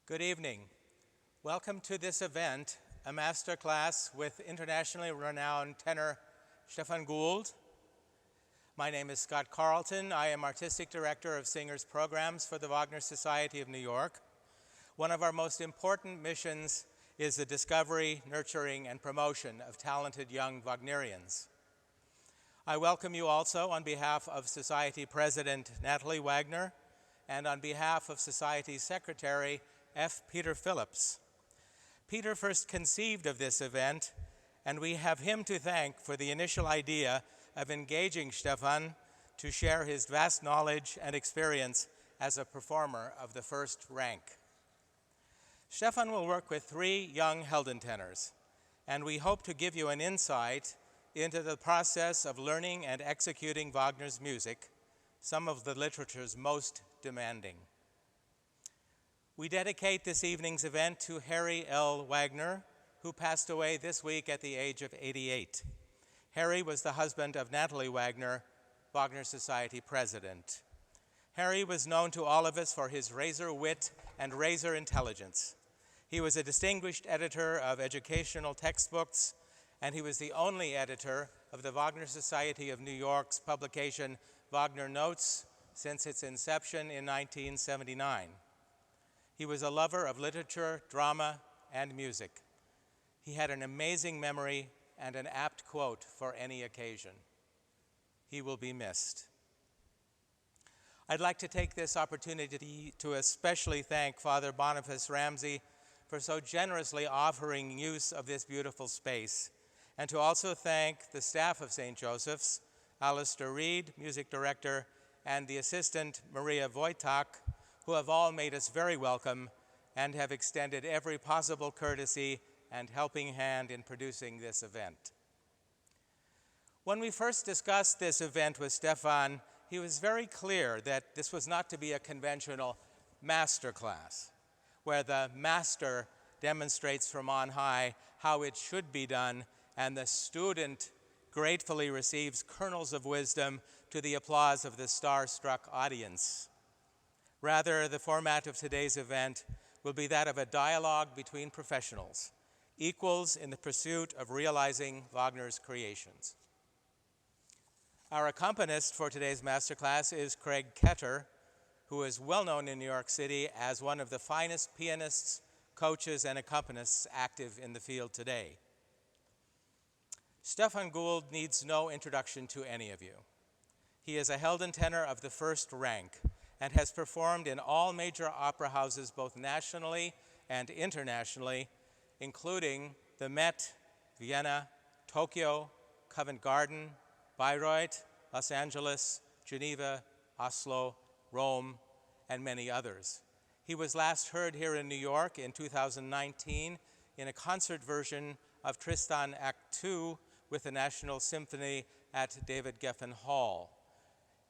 Good evening. Welcome to this event, a masterclass with internationally renowned tenor Stefan Gould. My name is Scott Carlton. I am Artistic Director of Singers Programs for the Wagner Society of New York. One of our most important missions is the discovery, nurturing, and promotion of talented young Wagnerians. I welcome you also on behalf of Society President Natalie Wagner and on behalf of Society Secretary F. Peter Phillips. Peter first conceived of this event, and we have him to thank for the initial idea of engaging Stefan to share his vast knowledge and experience as a performer of the first rank. Stefan will work with 3 young Heldentenors, and we hope to give you an insight into the process of learning and executing Wagner's music, some of the literature's most demanding. We dedicate this evening's event to Harry L. Wagner, who passed away this week at the age of 88. Harry was the husband of Natalie Wagner, Wagner Society president. Harry was known to all of us for his razor wit and razor intelligence. He was a distinguished editor of educational textbooks, and he was the only editor of the Wagner Society of New York's publication Wagner Notes since its inception in 1979. He was a lover of literature, drama, and music. He had an amazing memory and an apt quote for any occasion. He will be missed. I'd like to take this opportunity to especially thank Father Boniface Ramsey for so generously offering use of this beautiful space, and to also thank the staff of St. Joseph's, Alistair Reed, music director, and the assistant Maria Wojtak, who have all made us very welcome and have extended every possible courtesy and helping hand in producing this event. When we first discussed this event with Stefan, he was very clear that this was not to be a conventional masterclass, where the master demonstrates from on high how it should be done, and the student gratefully receives kernels of wisdom to the applause of the star-struck audience. Rather, the format of today's event will be that of a dialogue between professionals, equals in the pursuit of realizing Wagner's creations. Our accompanist for today's masterclass is Craig Ketter, who is well known in New York City as one of the finest pianists, coaches, and accompanists active in the field today. Stefan Gould needs no introduction to any of you. He is a Heldentenor of the first rank and has performed in all major opera houses both nationally and internationally, including the Met, Vienna, Tokyo, Covent Garden, Bayreuth, Los Angeles, Geneva, Oslo, Rome, and many others. He was last heard here in New York in 2019 in a concert version of Tristan Act II with the National Symphony at David Geffen Hall.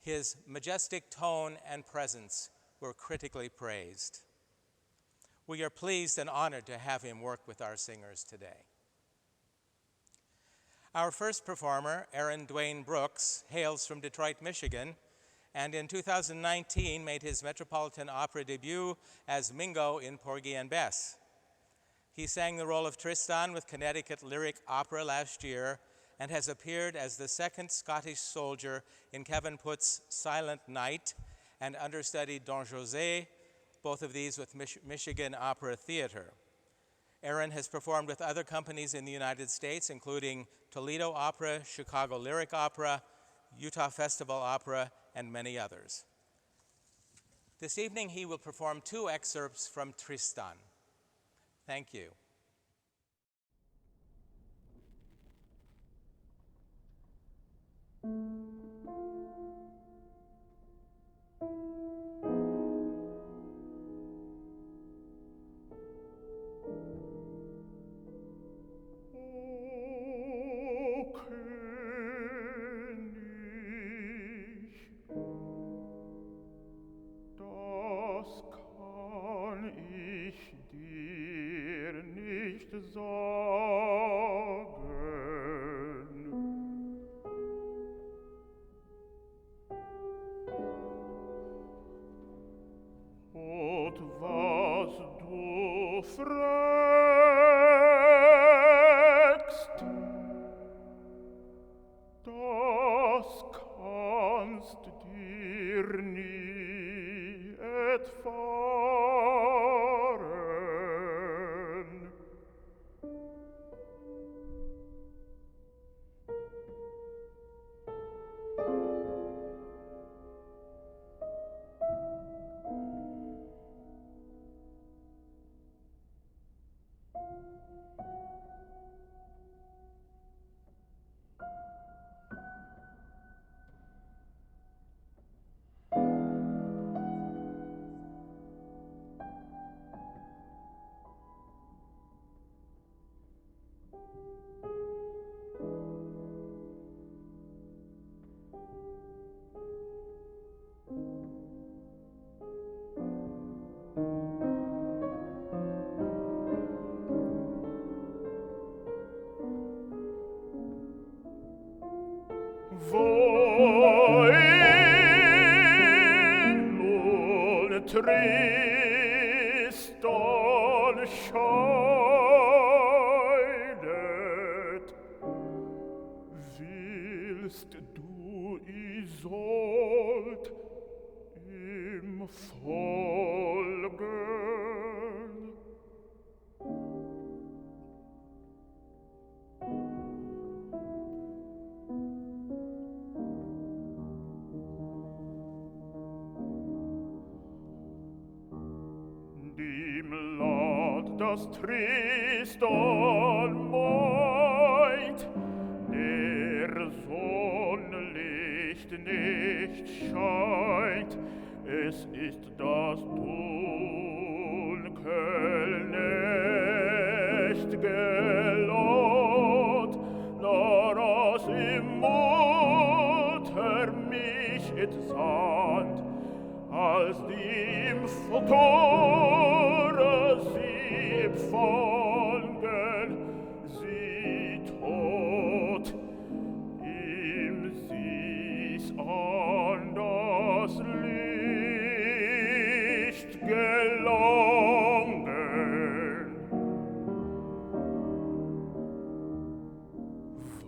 His majestic tone and presence were critically praised. We are pleased and honored to have him work with our singers today. Our first performer, Errin Duane Brooks, hails from Detroit, Michigan, and in 2019 made his Metropolitan Opera debut as Mingo in Porgy and Bess. He sang the role of Tristan with Connecticut Lyric Opera last year and has appeared as the second Scottish soldier in Kevin Putt's Silent Night and understudied Don José, both of these with Michigan Opera Theater. Errin has performed with other companies in the United States, including Toledo Opera, Chicago Lyric Opera, Utah Festival Opera, and many others. This evening, he will perform 2 excerpts from Tristan. Thank you. Was du Wo nun Tristan scheidet, willst du Isolde ihm folgen? Dem Land, das Tristan meint, der Sonnenlicht nicht scheint, es ist das Dunkelnächt'ge Land, nur aus im Mutter mich entsandt, als die im Tore sie empfangen, sie tot, ihm sie's an das Licht gelangen.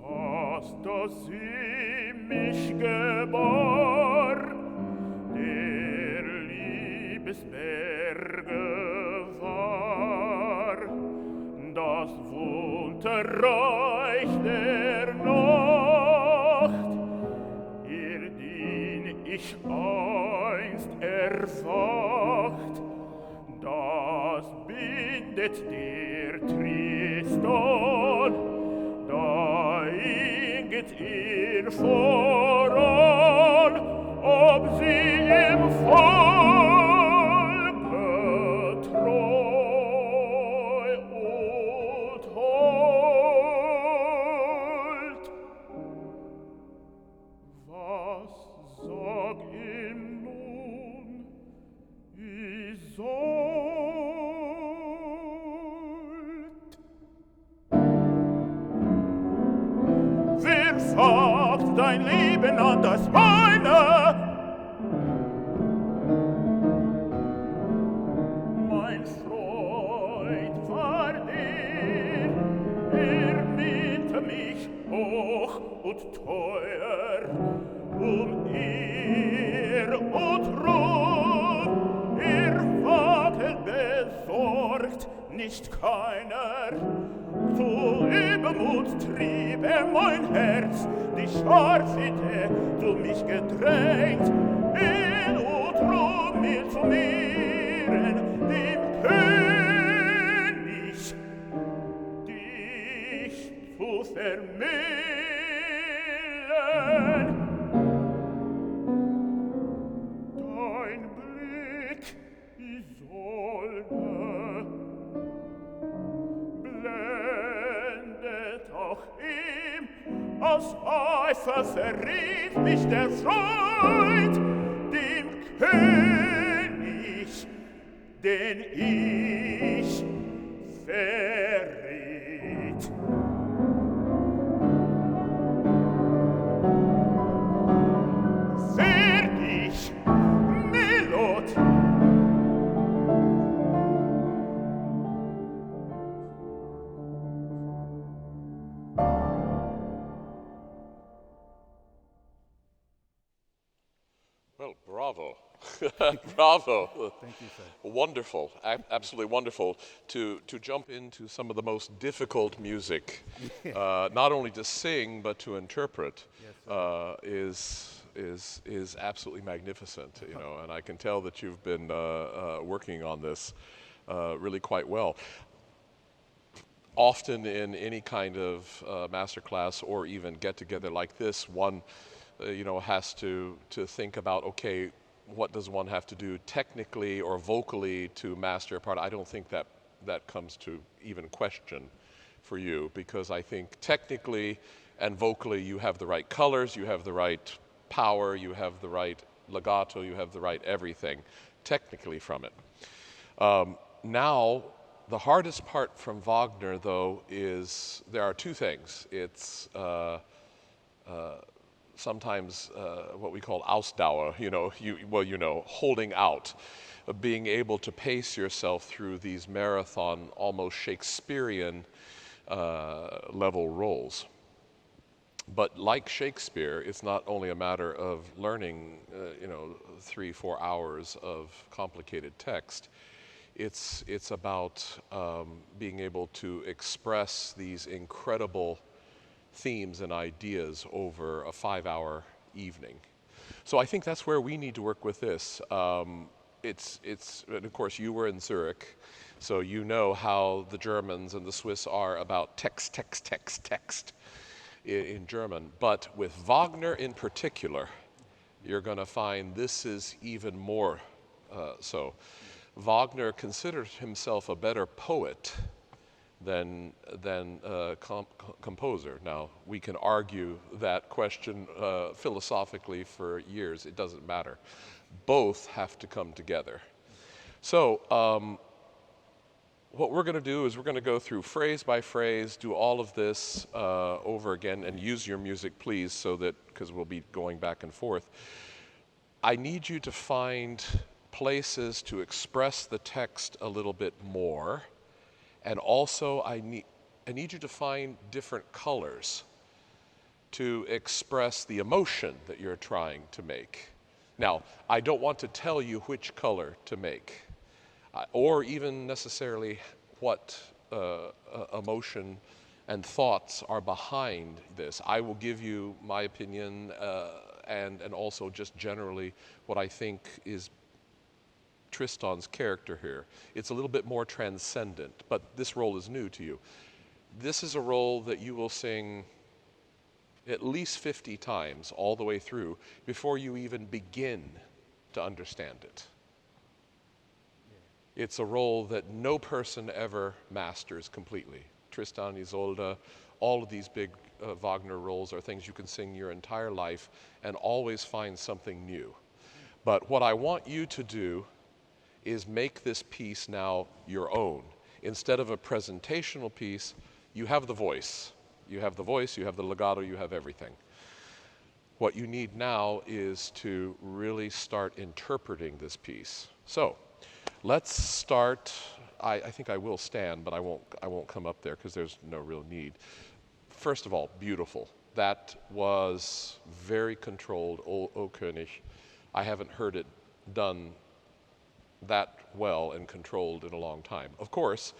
Was, dass sie mich gebar, des Berge war, das Wunderreich der Nacht, ihr dien ich einst erwacht, das bindet der Tristan, da inget ihr voran, ob sie im Volke treu und hold. Was sag ihm nun, Isolde? Wer wagt dein Leben an das meine? Mein Freund war der, minnte mich hoch und teuer, Ehr und Ruhm, wackelt besorgt, nicht keiner. Zu Übermut trieb mein Herz, die Scharfsitte zu mich gedrängt, in Utrum mir zu mehren, dem König dich zu vermählen. Dein Blick, Isolde, blendet auch ihm, aus Eifer verriet mich der Freund, dem König, den ich verriet. Fertig, Melod. Well, bravo. Bravo. Thank you, sir. Wonderful, absolutely wonderful to jump into some of the most difficult music, not only to sing but to interpret, is absolutely magnificent. You know, and I can tell that you've been working on this really quite well. Often in any kind of masterclass or even get-together like this, one has to think about, okay, what does one have to do technically or vocally to master a part? I don't think that comes to even question for you, because I think technically and vocally you have the right colors, you have the right power, you have the right legato, you have the right everything technically from it. Now, the hardest part from Wagner, though, is there are two things. It's sometimes what we call Ausdauer, holding out, being able to pace yourself through these marathon, almost Shakespearean level roles. But like Shakespeare, it's not only a matter of learning, 3-4 hours of complicated text. It's about being able to express these incredible themes and ideas over a 5-hour evening. So I think that's where we need to work with this. And of course, you were in Zurich, so you know how the Germans and the Swiss are about text in German. But with Wagner in particular, you're going to find this is even more so. Wagner considered himself a better poet than composer. Now, we can argue that question philosophically for years. It doesn't matter. Both have to come together. So what we're going to do is we're going to go through phrase by phrase, do all of this over again, and use your music, please, so that, because we'll be going back and forth. I need you to find places to express the text a little bit more. And also, I need you to find different colors to express the emotion that you're trying to make. Now, I don't want to tell you which color to make, or even necessarily what emotion and thoughts are behind this. I will give you my opinion and also just generally what I think is Tristan's character here. It's a little bit more transcendent, but this role is new to you. This is a role that you will sing at least 50 times all the way through before you even begin to understand it. It's a role that no person ever masters completely. Tristan, Isolde, all of these big Wagner roles are things you can sing your entire life and always find something new. But what I want you to do is make this piece now your own. Instead of a presentational piece, you have the voice. You have the voice, you have the legato, you have everything. What you need now is to really start interpreting this piece. So, let's start. I think I will stand, but I won't come up there because there's no real need. First of all, beautiful. That was very controlled, O König. I haven't heard it done that well and controlled in a long time. Of course,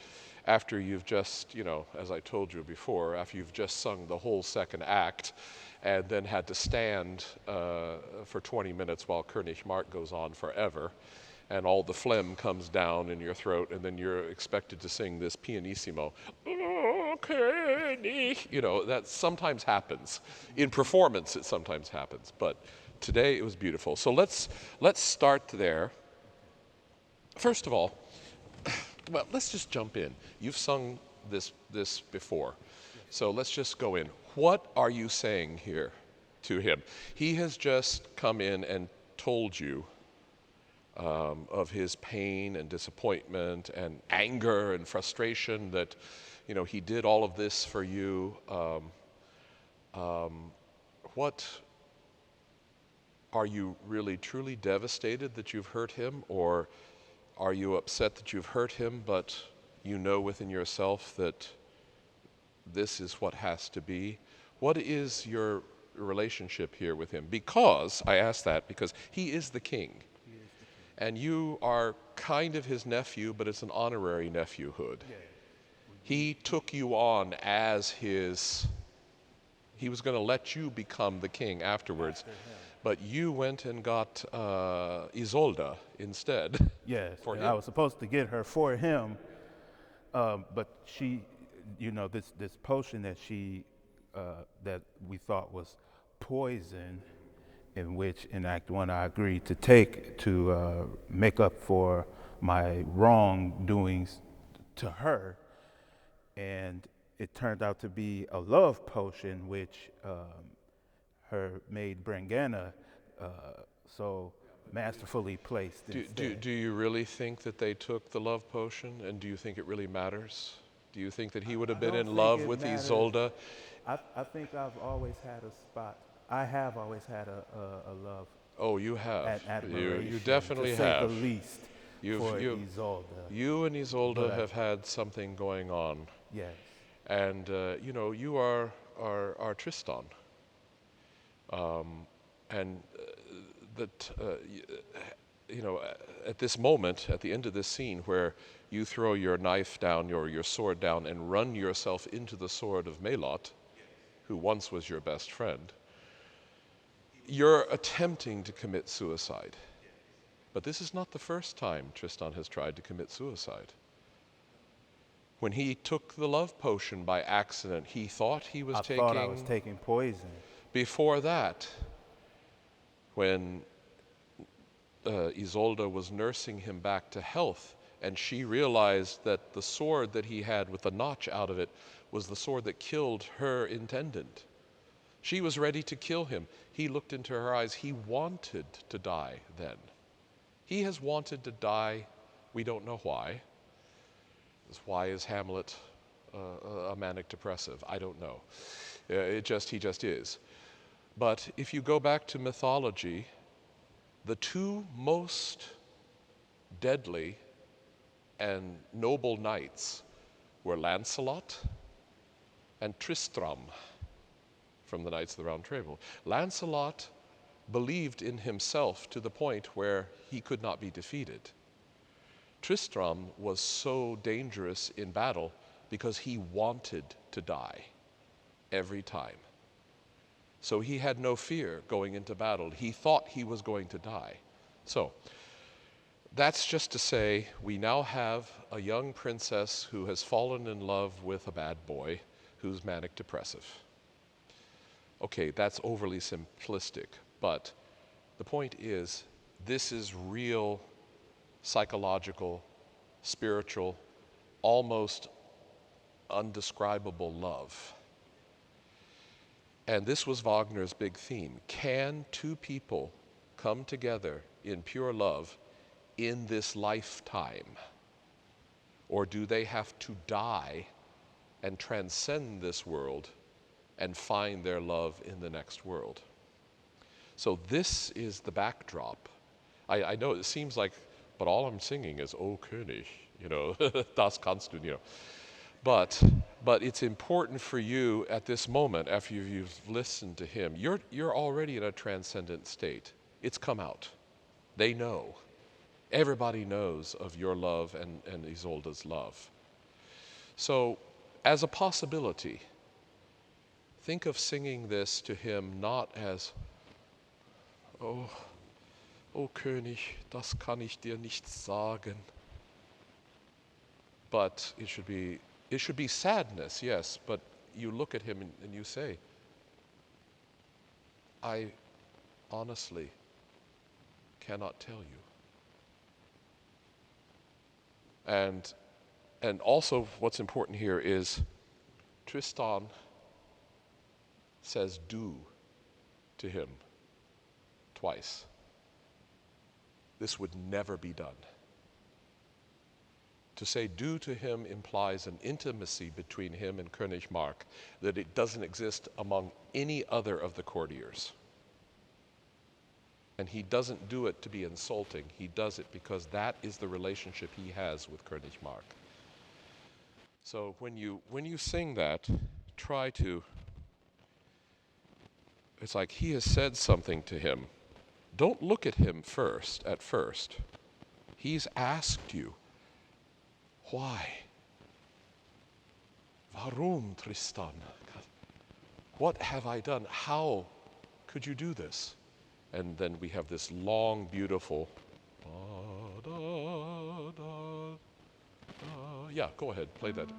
after you've just, as I told you before, after you've just sung the whole second act and then had to stand for 20 minutes while König Mark goes on forever, and all the phlegm comes down in your throat, and then you're expected to sing this pianissimo. Oh, König. That sometimes happens. In performance, it sometimes happens. But today, it was beautiful. So let's start there. First of all, well, let's just jump in. You've sung this before. So let's just go in. What are you saying here to him? He has just come in and told you of his pain and disappointment and anger and frustration that, he did all of this for you. What are you really truly devastated that you've hurt him, or are you upset that you've hurt him, but you know within yourself that this is what has to be? What is your relationship here with him? Because, I ask that because he is the king. And you are kind of his nephew, but it's an honorary nephewhood. He took you on as he was going to let you become the king afterwards. But you went and got Isolde instead. Yes, for him. I was supposed to get her for him, but she, this potion that that we thought was poison, in which in Act 1 I agreed to take to make up for my wrongdoings to her, and it turned out to be a love potion, which her maid Brangana so masterfully placed instead. Do you really think that they took the love potion, and do you think it really matters? Do you think that he would have been in love with Isolde? I think I've always had a spot I have always had a love Oh, you have. and admiration, You definitely to say have. the least, for Isolde. You and Isolde But have had something going on, yes, and you are Tristan, and that at this moment, at the end of this scene, where you throw your knife down, your sword down, and run yourself into the sword of Melot, who once was your best friend, you're attempting to commit suicide. But this is not the first time Tristan has tried to commit suicide. When he took the love potion by accident, he thought he was I taking... thought I was taking poison. Before that, when Isolde was nursing him back to health, and she realized that the sword that he had with the notch out of it was the sword that killed her intendant. She was ready to kill him. He looked into her eyes. He wanted to die then. He has wanted to die. We don't know why. Why is Hamlet a manic depressive? I don't know. He just is. But if you go back to mythology, the two most deadly and noble knights were Lancelot and Tristram from the Knights of the Round Table. Lancelot believed in himself to the point where he could not be defeated. Tristram was so dangerous in battle because he wanted to die every time. So he had no fear going into battle. He thought he was going to die. So that's just to say we now have a young princess who has fallen in love with a bad boy who's manic depressive. Okay, that's overly simplistic, but the point is this is real psychological, spiritual, almost undescribable love. And this was Wagner's big theme. Can two people come together in pure love in this lifetime? Or do they have to die and transcend this world and find their love in the next world? So this is the backdrop. I know it seems like, but all I'm singing is O König, das kannst du, But it's important for you at this moment, after you've listened to him, you're already in a transcendent state. It's come out. They know. Everybody knows of your love and Isolde's love. So, as a possibility, think of singing this to him not as, oh König, das kann ich dir nicht sagen. But it should be sadness, yes, but you look at him and you say, I honestly cannot tell you. And also what's important here is Tristan says du to him twice. This would never be done. To say du to him implies an intimacy between him and König Mark that it doesn't exist among any other of the courtiers. And he doesn't do it to be insulting. He does it because that is the relationship he has with König Mark. So when you sing that, try to, it's like he has said something to him. Don't look at him at first. He's asked you, why? Warum, Tristan? What have I done? How could you do this? And then we have this long, beautiful, yeah, go ahead, play that.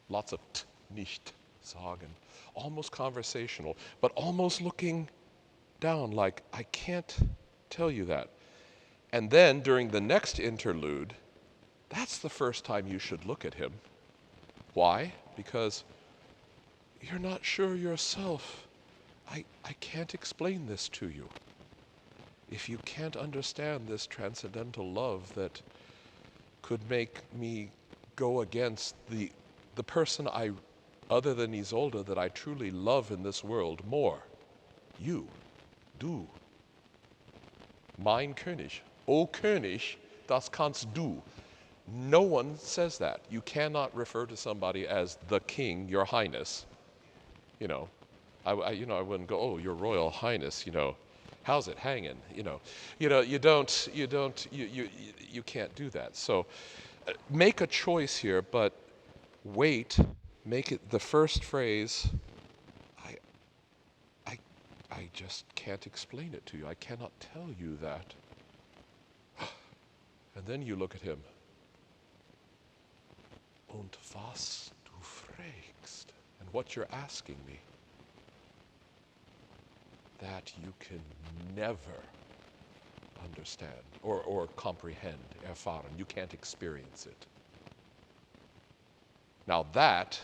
Lots of nicht sagen, almost conversational, but almost looking down like, I can't tell you that. And then during the next interlude, that's the first time you should look at him. Why? Because you're not sure yourself. I can't explain this to you. If you can't understand this transcendental love that could make me go against the person other than Isolde, that I truly love in this world more, you, du, mein König, O König, das kannst du. No one says that. You cannot refer to somebody as the king, your highness. I wouldn't go, oh, your royal highness, how's it hanging? You can't do that. So make a choice here, but wait, make it the first phrase. I just can't explain it to you. I cannot tell you that. And then you look at him. Und was du fragst, and what you're asking me, that you can never understand or comprehend, erfahren. You can't experience it. Now that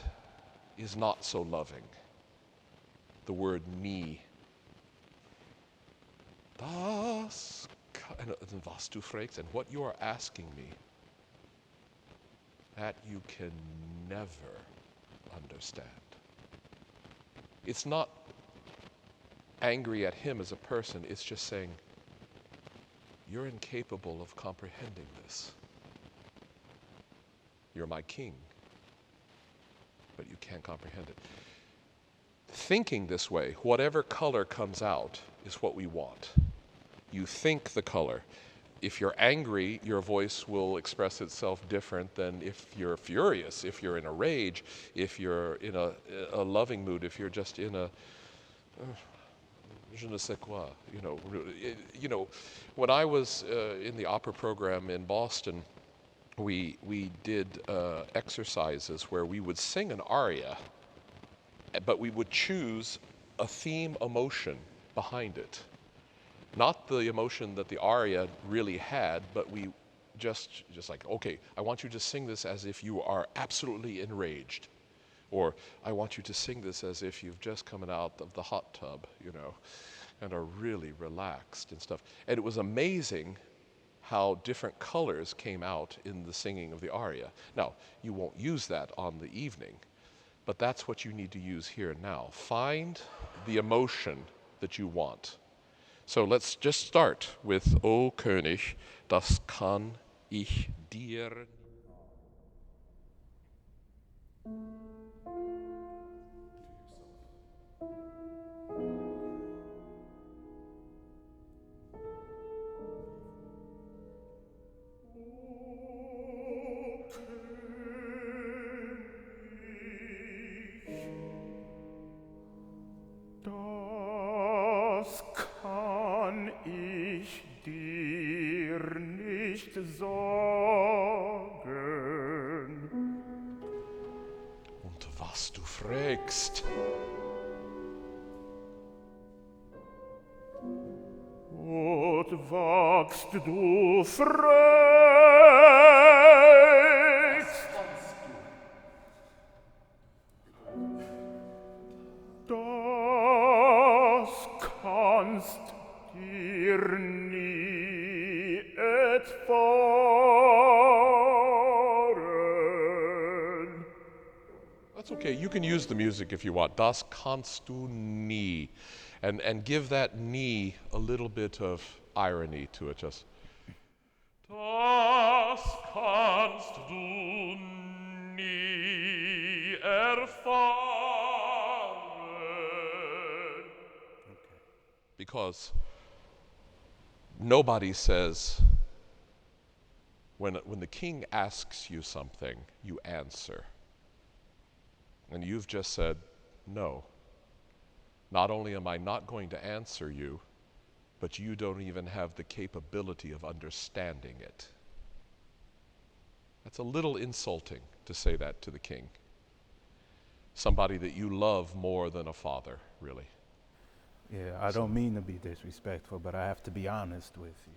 is not so loving. The word nie. Das, and was du fragst, and what you are asking me, that you can never understand. It's not angry at him as a person, it's just saying, you're incapable of comprehending this. You're my king, but you can't comprehend it. Thinking this way, whatever color comes out is what we want. You think the color. If you're angry, your voice will express itself different than if you're furious, if you're in a rage, if you're in a loving mood, if you're just in a je ne sais quoi. When I was in the opera program in Boston, we did exercises where we would sing an aria, but we would choose a theme emotion behind it. Not the emotion that the aria really had, but we just like, okay, I want you to sing this as if you are absolutely enraged. Or I want you to sing this as if you've just come out of the hot tub, and are really relaxed and stuff. And it was amazing how different colors came out in the singing of the aria. Now, you won't use that on the evening, but that's what you need to use here and now. Find the emotion that you want. So let's just start with O König, das kann ich dir. Das kann ich dir nicht sagen. Und was du fragst. Und wagst du fragst. Das kannst dir nie erfahren. That's okay. You can use the music if you want. Das kannst du nie. And give that nie a little bit of irony to it. Just. Das kannst du nie erfahren. Because nobody says, when the king asks you something, you answer. And you've just said, no. Not only am I not going to answer you, but you don't even have the capability of understanding it. That's a little insulting to say that to the king. Somebody that you love more than a father, really. Yeah, I don't mean to be disrespectful, but I have to be honest with you.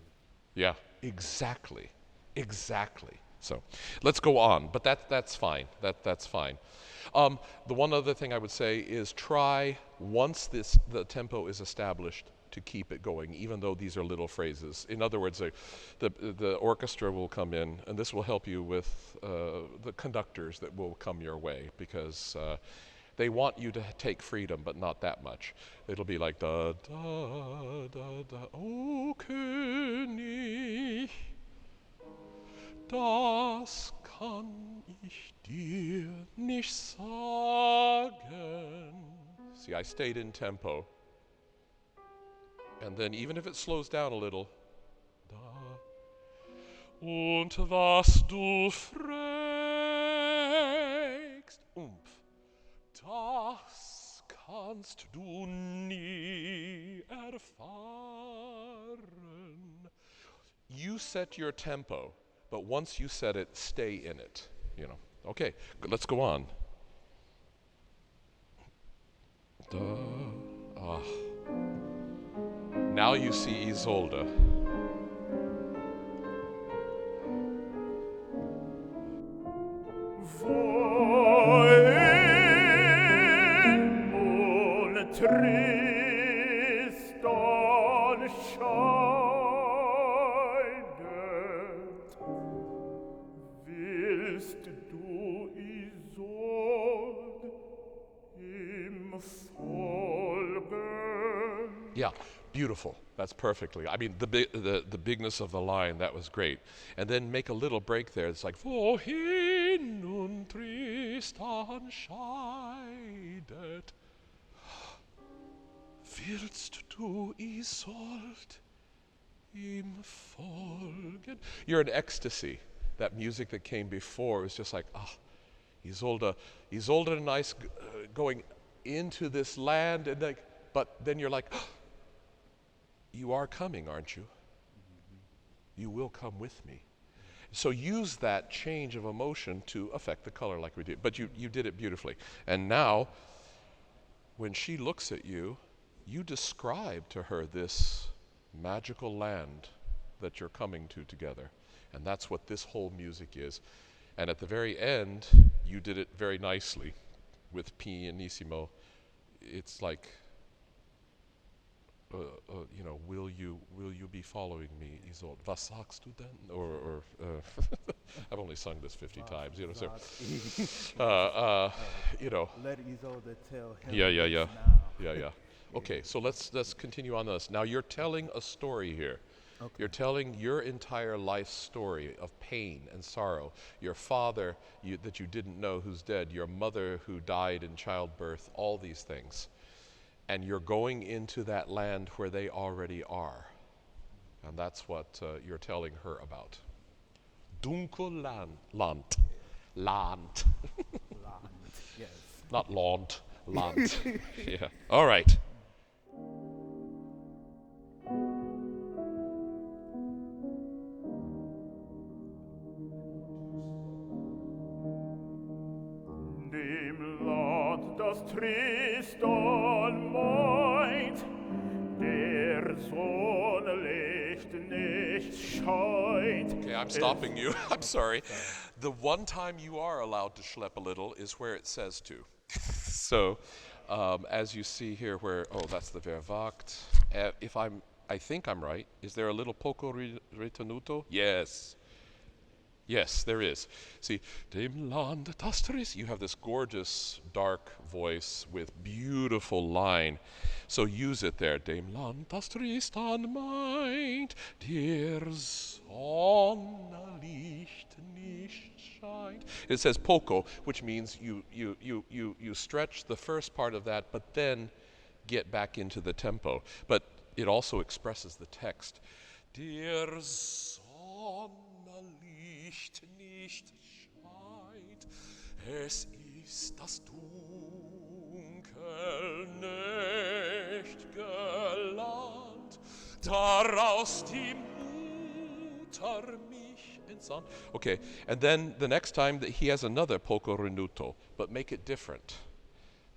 Yeah, exactly. Exactly. So let's go on, but that's fine. That's fine. The one other thing I would say is try, once the tempo is established, to keep it going, even though these are little phrases. In other words, the orchestra will come in, and this will help you with the conductors that will come your way, because they want you to take freedom, but not that much. It'll be like da da da da, O König, das kann ich dir nicht sagen. See, I stayed in tempo. And then even if it slows down a little, da. Und was du fragst, das kannst du nie erfahren. You set your tempo, but once you set it, stay in it. You know. Okay, let's go on. Da, ah. Now you see Isolde. Wohin nun Tristan scheidet, willst du Isolde ihm folgen? Yeah, beautiful. That's perfectly. I mean, the bigness of the line, that was great. And then make a little break there. It's like, wohin nun Tristan scheidet, willst du Isolde ihm folgen? You're in ecstasy. That music that came before was just like, Isolde and I going into this land, and like, but then you're like, you are coming, aren't you? You will come with me. So use that change of emotion to affect the color like we did. But you did it beautifully. And now, when she looks at you, you describe to her this magical land that you're coming to together. And that's what this whole music is. And at the very end, you did it very nicely with pianissimo. It's like, will you be following me, Isolde? Was sagst du denn? Or I've only sung this 50 times, so. Let Isolde tell him. Yeah. Now. Okay, so let's continue on this. Now you're telling a story here. Okay. You're telling your entire life story of pain and sorrow. Your father that you didn't know who's dead, your mother who died in childbirth, all these things. And you're going into that land where they already are. And that's what you're telling her about. Dunkel Land. Land. Yes. Not Land. Land. Yeah. All right. Dem Land, das Tristan meint, der Sonnenlicht nicht scheint. Okay, I'm stopping you. I'm sorry. The one time you are allowed to schlep a little is where it says to. So, as you see here where, that's the Verwacht. I think I'm right. Is there a little poco ritenuto? Yes. Yes, there is. See, dem Land das Tristan. You have this gorgeous dark voice with beautiful line. So use it there. Dem Land das Tristan meint, der Sonnenlicht nicht scheint. It says poco, which means you stretch the first part of that, but then get back into the tempo. But it also expresses the text. Der Sonnenlicht nicht scheint, es ist das dunkel nächt'ge Land, daraus die Mutter mich entsandt. Okay, and then the next time that he has another poco renuto, but make it different.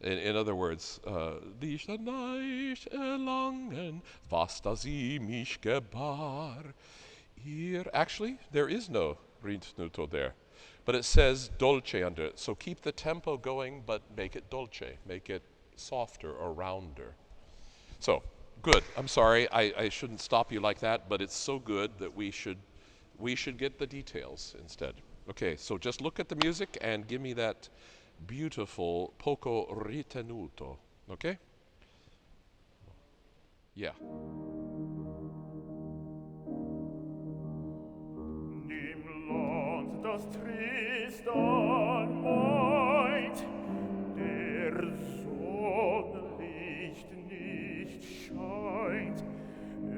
In other words, dich nicht erlangen, was da sie mich gebar. Actually, there is no ritnuto there. But it says dolce under it. So keep the tempo going, but make it dolce. Make it softer or rounder. So, good. I'm sorry, I shouldn't stop you like that, but it's so good that we should get the details instead. Okay, so just look at the music and give me that beautiful poco ritenuto. Okay? Yeah. Im Land, das Tristan meint, der Sonnenlicht nicht scheint.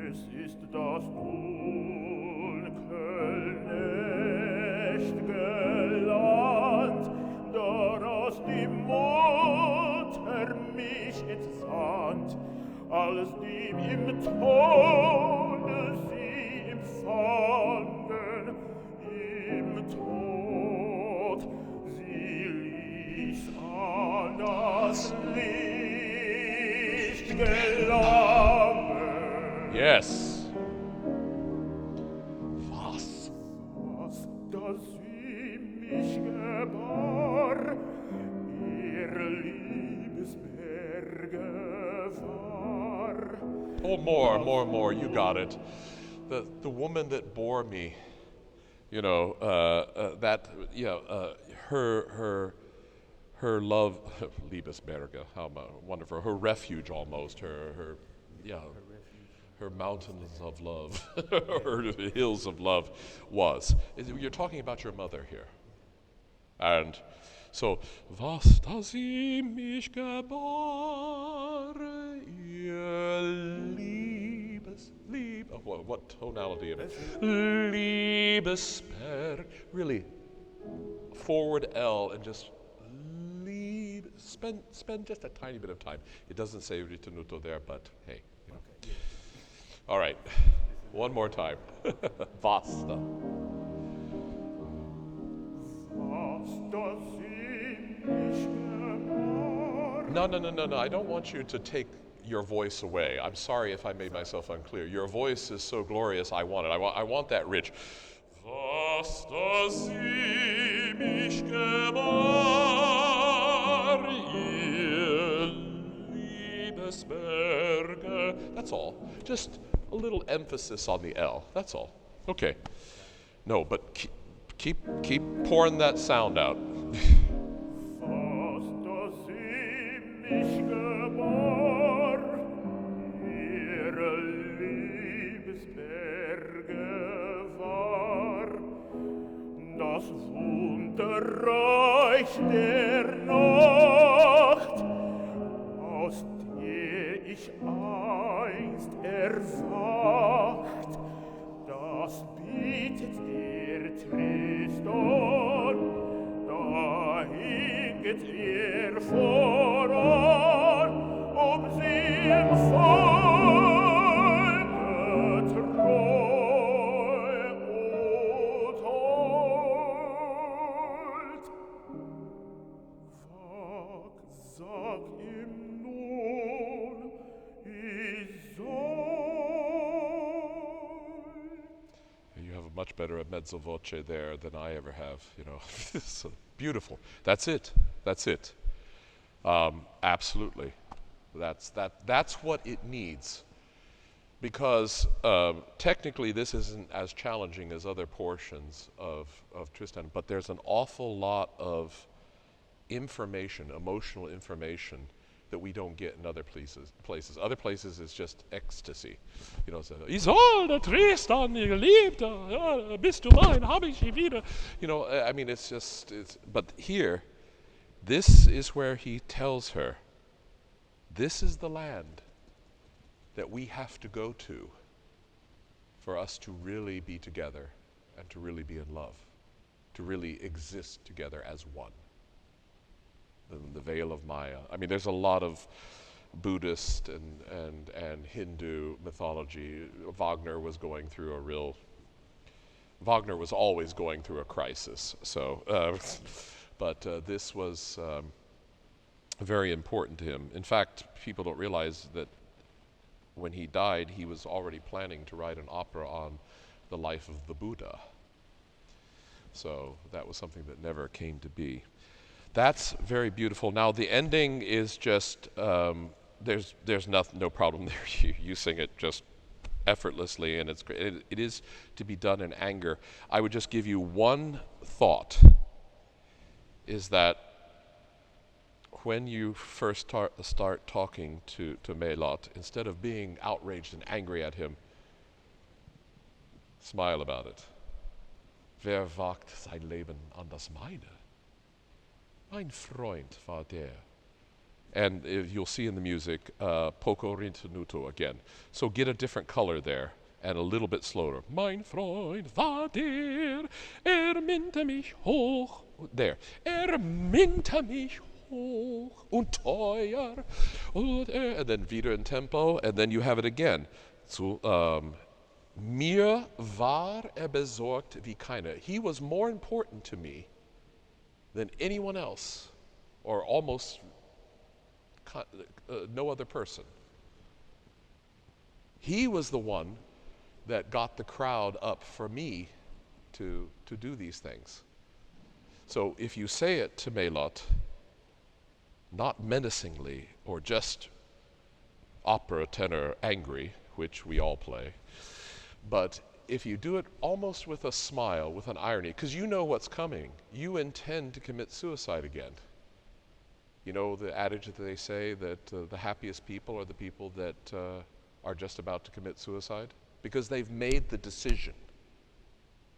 Es ist das dunkelnächtige Land, daraus die Mutter mich entsandt, als die im Tode sie empfangen, im Tod sie ließ an das Licht gelangen. Yes. Was? Dass sie mich gebar, ihr Liebesberge war. Oh, more. You got it. The woman that bore me, you know, her love, Liebesberge, how wonderful. Her refuge almost. Her mountains of love, her hills of love was. You're talking about your mother here. And so, was da sie mich gebar, ihr what tonality of it? Liebesberg. Really, forward L and just spend just a tiny bit of time. It doesn't say ritenuto there, but hey. You know. Okay. All right, one more time. Vasta. No. I don't want you to take your voice away. I'm sorry if I made myself unclear. Your voice is so glorious, I want it. I want that rich. Vasta sie mich gebar, ihr Liebesberge. That's all. Just a little emphasis on the L. That's all. Okay. No, but keep pouring that sound out. Vasta sie mich gebar, ihr Liebesberge war, das Wunderreich der Nacht, aus der ich einst erwacht, das bietet der Tristan, da hinget voran, sie im Volke treu und hold. Sag ihm nun, ich soll. You have a much better mezzo voce there than I ever have, you know. So beautiful. That's it. Absolutely. That's what it needs. Because technically this isn't as challenging as other portions of Tristan, but there's an awful lot of information, emotional information, that we don't get in other places. Other places is just ecstasy. You know, Isolde, Tristan, Geliebter, bist du mein, hab ich sie wieder. You know, I mean, but here, this is where he tells her, this is the land that we have to go to for us to really be together and to really be in love, to really exist together as one. The Veil of Maya. I mean, there's a lot of Buddhist and Hindu mythology. Wagner was always going through a crisis. So, but this was very important to him. In fact, people don't realize that when he died, he was already planning to write an opera on the life of the Buddha. So that was something that never came to be. That's very beautiful. Now the ending is just, there's no problem there. You sing it just effortlessly, and it's great. It is to be done in anger. I would just give you one thought, is that when you first start talking to Melot, instead of being outraged and angry at him, smile about it. Wer wagt sein Leben an das meine? Mein Freund war der. And you'll see in the music, poco rintenuto again. So get a different color there, and a little bit slower. Mein Freund war der, minte mich hoch. There. Minte mich hoch und teuer. And then wieder in tempo, and then you have it again. So, mir war besorgt wie keiner. He was more important to me than anyone else, or almost no other person. He was the one that got the crowd up for me to do these things. So if you say it to Melot, not menacingly or just opera tenor angry, which we all play, but if you do it almost with a smile, with an irony, because you know what's coming, you intend to commit suicide again. You know the adage that they say that the happiest people are the people that are just about to commit suicide? Because they've made the decision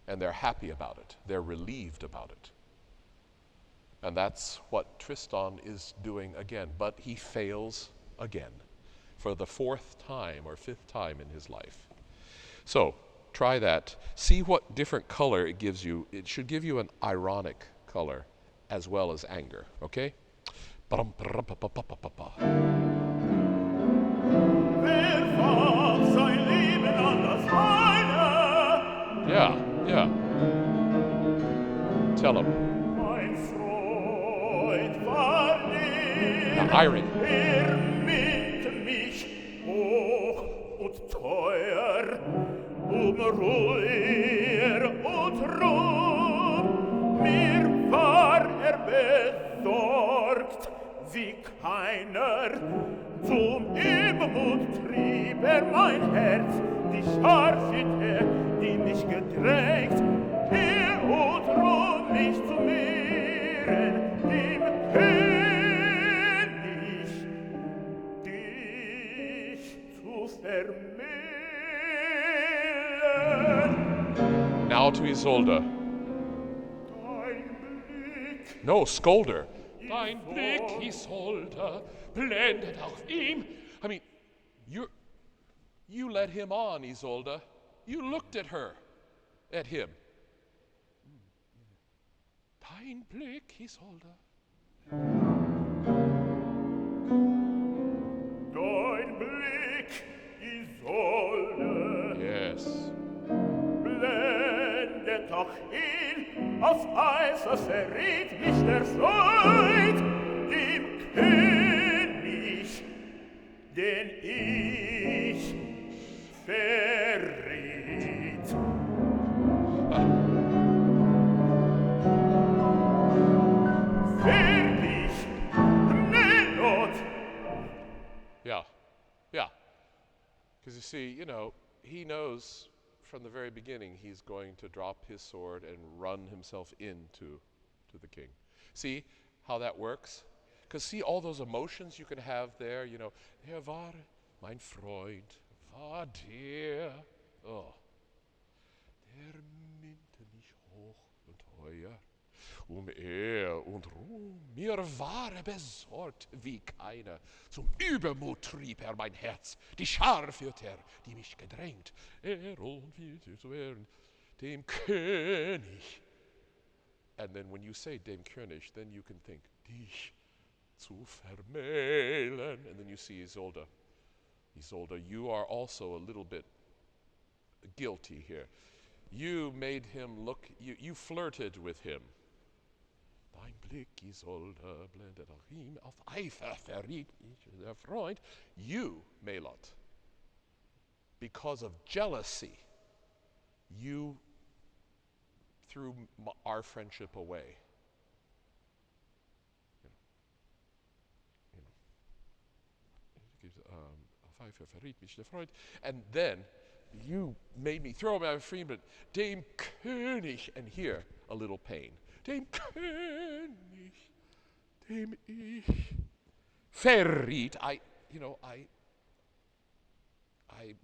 and they're happy about it. They're relieved about it. And that's what Tristan is doing again. But he fails again for the fourth time or fifth time in his life. So try that. See what different color it gives you. It should give you an ironic color as well as anger. Okay? Wer wagt sein Leben an das meine? Yeah. Tell him. Mein Freund war der, The irony. minte mich hoch und teuer, ruhiger und rum. Mir war besorgt wie keiner. Zum Übermut trieb mein Herz, die Scharfheit, die mich gedrängt, und rum mich zu mehren, dem König, dich zu vermählen. Now to Isolde. Dein Blick No, scolder. Dein Blick, Isolde, blendet auf ihm. I mean, you led him on, Isolde. You looked at him. Dein Blick, Isolde. Dein Blick, Isolde, Yes. blendet doch ihn, auf Eifer verriet mich der Freund, dem König, den ich verriet. Fertig, Melot. Yeah. Because you see, he knows from the very beginning he's going to drop his sword and run himself into the king. See how that works? Because see all those emotions you can have there, Er war mein Freund, war der. Oh. Der minte mich hoch und teuer. Und Ruhm, mir war besorgt wie keiner. Zum Übermut trieb mein Herz, die Schar führte die mich gedrängt. Und wie zu werden, dem König. And then when you say dem König, then you can think, dich zu vermählen. And then you see Isolde. Isolde, you are also a little bit guilty here. You made him look, you flirted with him. Dein Blick, Isolde, blendet auch ihm, auf Eifer verriet mich der Freund. You, Melot, because of jealousy, you threw our friendship away. And then you made me throw my freedom, dem König, and here a little pain. Dem König, dem ich verriet. I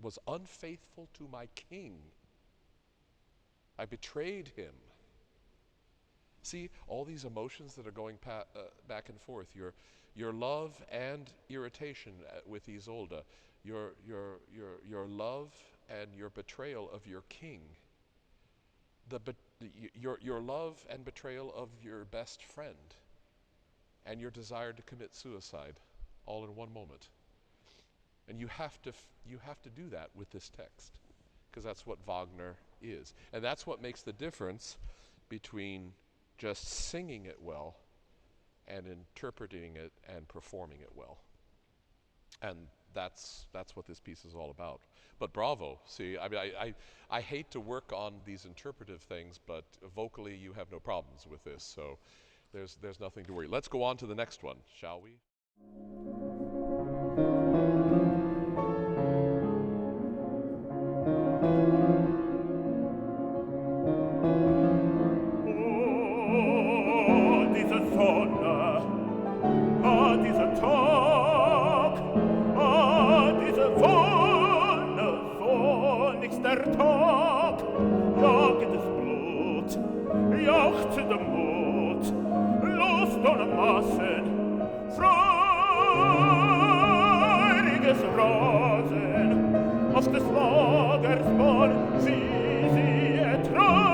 was unfaithful to my king. I betrayed him. See, all these emotions that are going back and forth, your love and irritation with Isolde, your love and your betrayal of your king, your love and betrayal of your best friend, and your desire to commit suicide, all in one moment. And you have to do that with this text, because that's what Wagner is. And that's what makes the difference between just singing it well and interpreting it and performing it well. And that's what this piece is all about. But bravo. See, I mean, I hate to work on these interpretive things, but vocally you have no problems with this, so there's nothing to worry. Let's go on to the next one, shall we? Aus des Lagers wollen sie ertragen,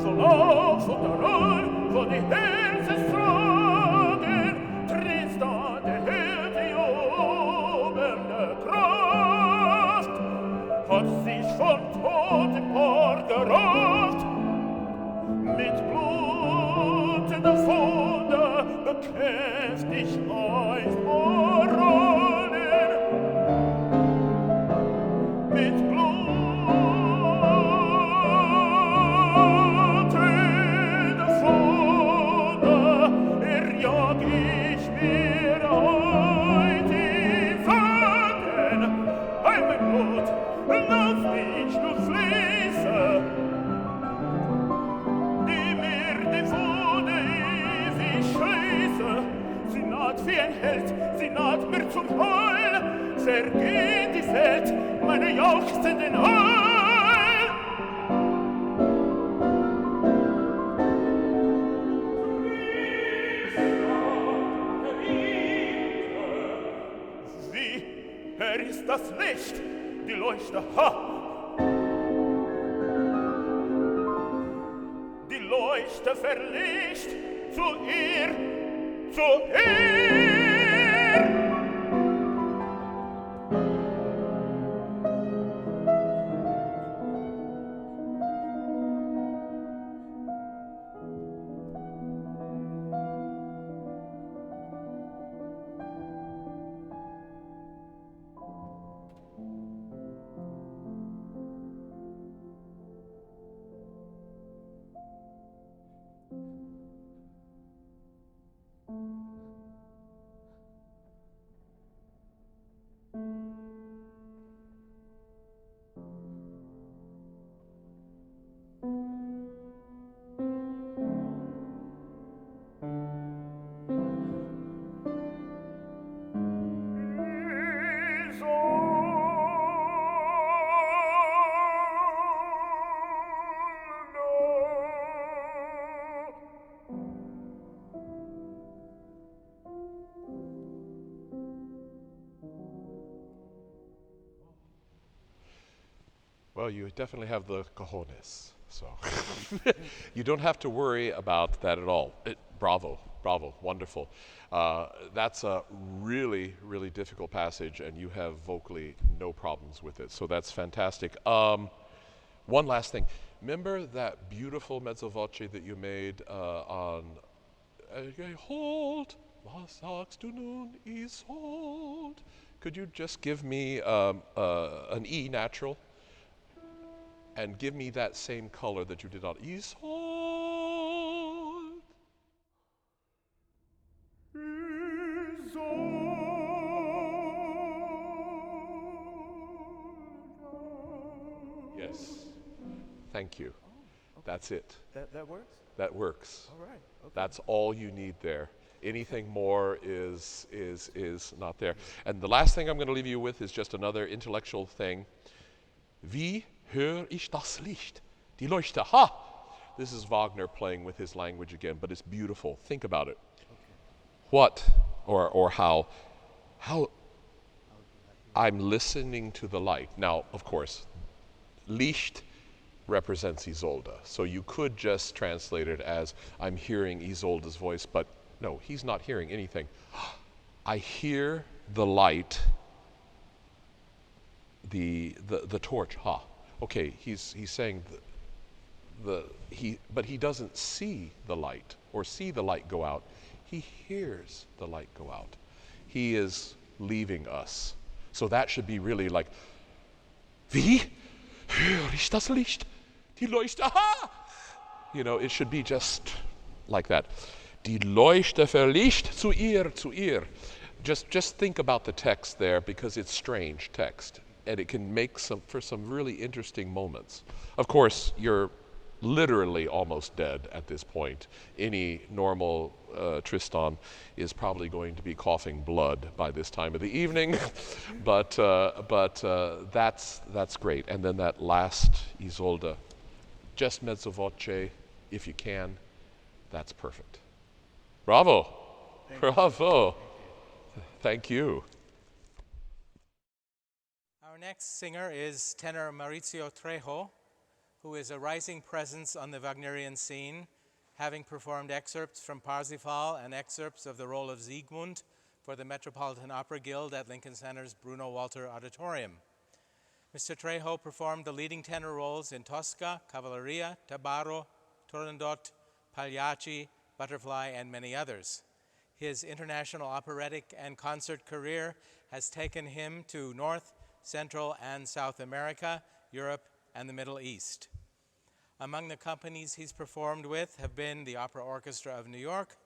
so lauf und daran, wo die Herzen tragen, trittst an der Held die jubelnde Kraft, hat sich vom toten Paar gerafft, mit blutender Wunde bekämpft dich ein Moralen. Mit blutender Wunde erjag ich mir heut die Flanken. Heil mein Blut, lass mich nur fließen, die mir die Wunde ewig schließe. Sie naht wie ein Held, sie naht mir zum Heil, vergeht die Welt, meine jauchzenden Heil. Wie, ist das Licht, die Leuchte, die Leuchte verlicht zu ihr, zu ihr. Well, you definitely have the cojones, so you don't have to worry about that at all. Bravo, wonderful. That's a really, really difficult passage, and you have vocally no problems with it, so that's fantastic. One last thing. Remember that beautiful mezzo voce that you made on Hold, was sagst du nun, Isolde? Could you just give me an E natural? and give me that same color that you did on Isolde. Yes. Thank you. That's it. That works? That works. All right. Okay. That's all you need there. Anything more is not there. And the last thing I'm going to leave you with is just another intellectual thing. Wie hör ich das Licht? Die Leuchte. Ha! This is Wagner playing with his language again, but it's beautiful. Think about it. Okay. What or how I'm listening to the light. Now, of course, Licht represents Isolde. So you could just translate it as I'm hearing Isolde's voice, but no, he's not hearing anything. I hear the light, the torch. Ha. Okay, he's saying but he doesn't see the light or see the light go out. He hears the light go out. He is leaving us. So that should be really like, wie hör ich das Licht? Die Leuchte, aha! You know, it should be just like that. Die Leuchte verlicht zu ihr. Just think about the text there, because it's strange text and it can make for some really interesting moments. Of course, you're literally almost dead at this point. Any normal Tristan is probably going to be coughing blood by this time of the evening, but that's great. And then that last Isolde, just mezzo voce, if you can, that's perfect. Bravo, bravo. Thank you. Our next singer is tenor Mauricio Trejo, who is a rising presence on the Wagnerian scene, having performed excerpts from Parsifal and excerpts of the role of Siegmund for the Metropolitan Opera Guild at Lincoln Center's Bruno Walter Auditorium. Mr. Trejo performed the leading tenor roles in Tosca, Cavalleria, Tabarro, Turandot, Pagliacci, Butterfly, and many others. His international operatic and concert career has taken him to North, Central, and South America, Europe, and the Middle East. Among the companies he's performed with have been the Opera Orchestra of New York,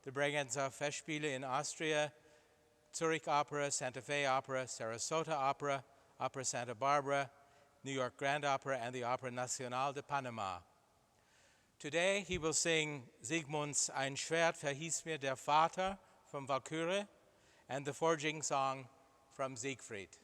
the Bregenzer Festspiele in Austria, Zurich Opera, Santa Fe Opera, Sarasota Opera, Opera Santa Barbara, New York Grand Opera, and the Opera Nacional de Panama. Today he will sing Siegmunds Ein Schwert verhieß mir der Vater from Walküre and the Forging Song from Siegfried.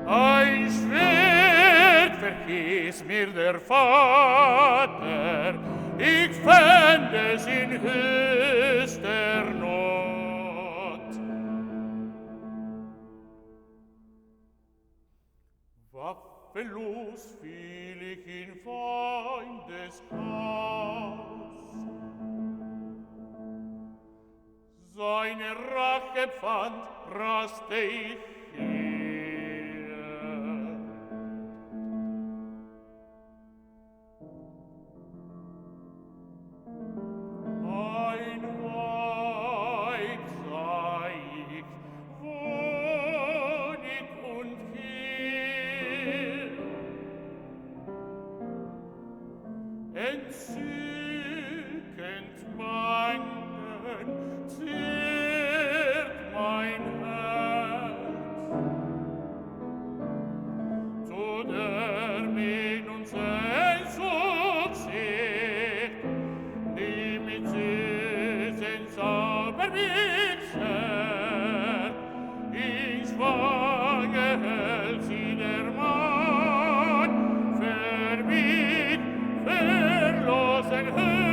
Ein Schwert verhieß mir der Vater, ich fänd es in höchster Not. Waffenlos fiel ich in Feindes Haus. Seine Rachepfand raste ich her. Ein Weib sah ich, wohnig und hier. Entzückend meinen ziert mein Herz. Zu der mich nun Sehnsucht zieht, die mit süßen Zauber mich schert. Ich schwange hält sie der Mann für mich verlosen hört.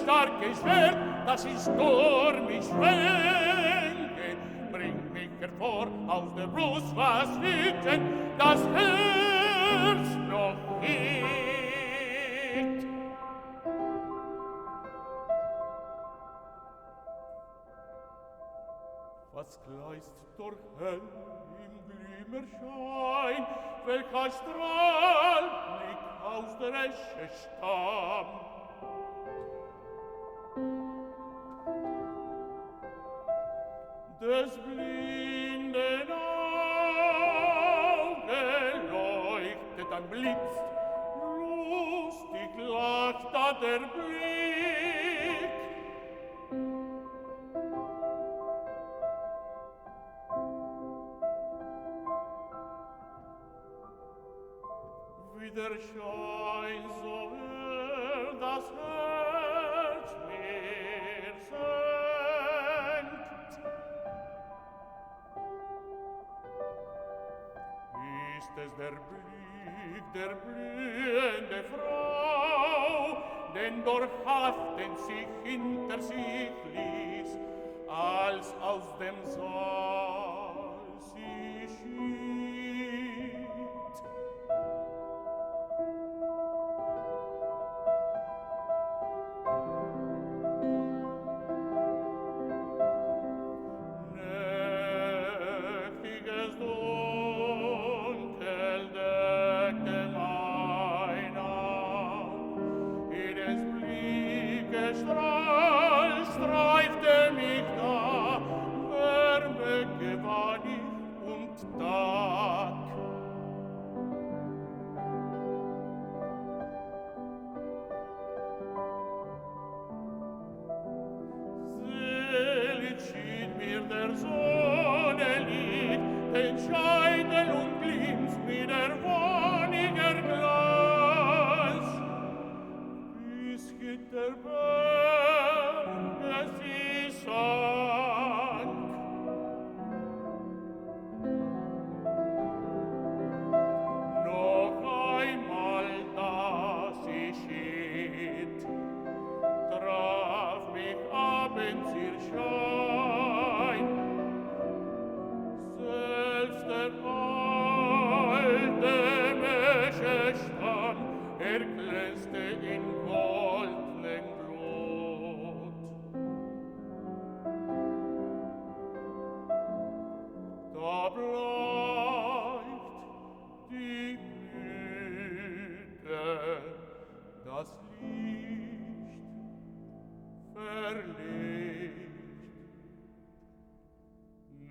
starke Schwert, das in Sturm ich schwenke, bringt mich hervor aus der Brust, was wütend das Herz noch hegt. Was gleist durch hell im Glimmerschein, welcher Strahl blickt aus der Esche stammt. Des blinden Auge leuchtet ein Blitz, lustig lacht da der Blick. Wie der Schein so hell das Herz mir senkt, ist es der Blick der blühende Frau, den durchhaften sich hinter sich ließ, als aus dem Saal sie schied. Nächtiges Dunkel deckte mein Aug, in des Blickes Strahl streifte mich da, Wärme gewann ich und Tag. Selig schien mir der Sonne Licht, den Scheitel und Glimms mit der wonniger Glanz, bis hinter Berge sie sank. Noch einmal da sie schied, traf mich abends ihr Schein. Selbst der alte Meschestand erglänzte in goldnem Blut. Da bleicht die Blüte, das Licht verlegt.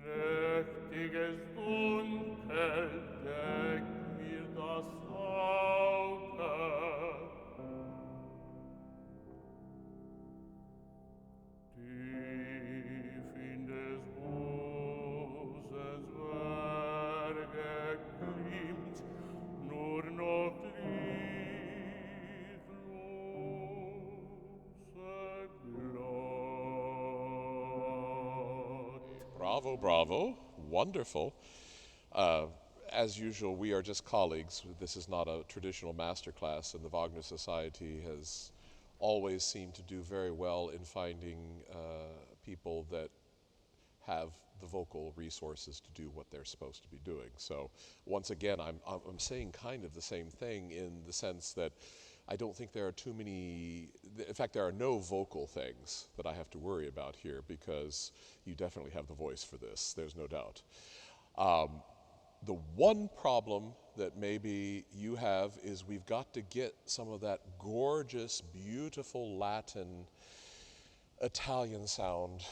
Nächtiges Dunkel deckt mir das Auge. Tief in des Hauses Berge glimmt nur noch liedlose Glut. Bravo, bravo. Wonderful. As usual, we are just colleagues. This is not a traditional master class, and the Wagner Society has always seemed to do very well in finding people that have the vocal resources to do what they're supposed to be doing. So once again, I'm saying kind of the same thing in the sense that I don't think there are too many, in fact, there are no vocal things that I have to worry about here because you definitely have the voice for this, there's no doubt. The one problem that maybe you have is we've got to get some of that gorgeous, beautiful Latin, Italian sound,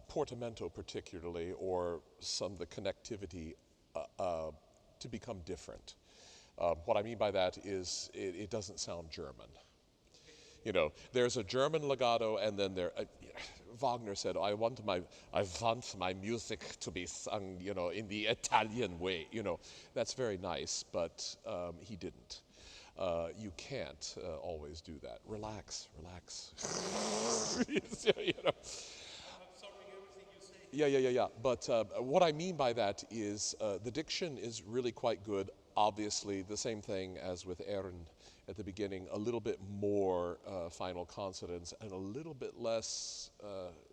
portamento particularly, or some of the connectivity to become different. What I mean by that is it doesn't sound German. You know, there's a German legato, and then Wagner said, I want my music to be sung, you know, in the Italian way. You know, that's very nice, but he didn't. You can't always do that. Relax, relax. You know. Yeah. But what I mean by that is the diction is really quite good. Obviously, the same thing as with Errin at the beginning, a little bit more final consonants and a little bit less.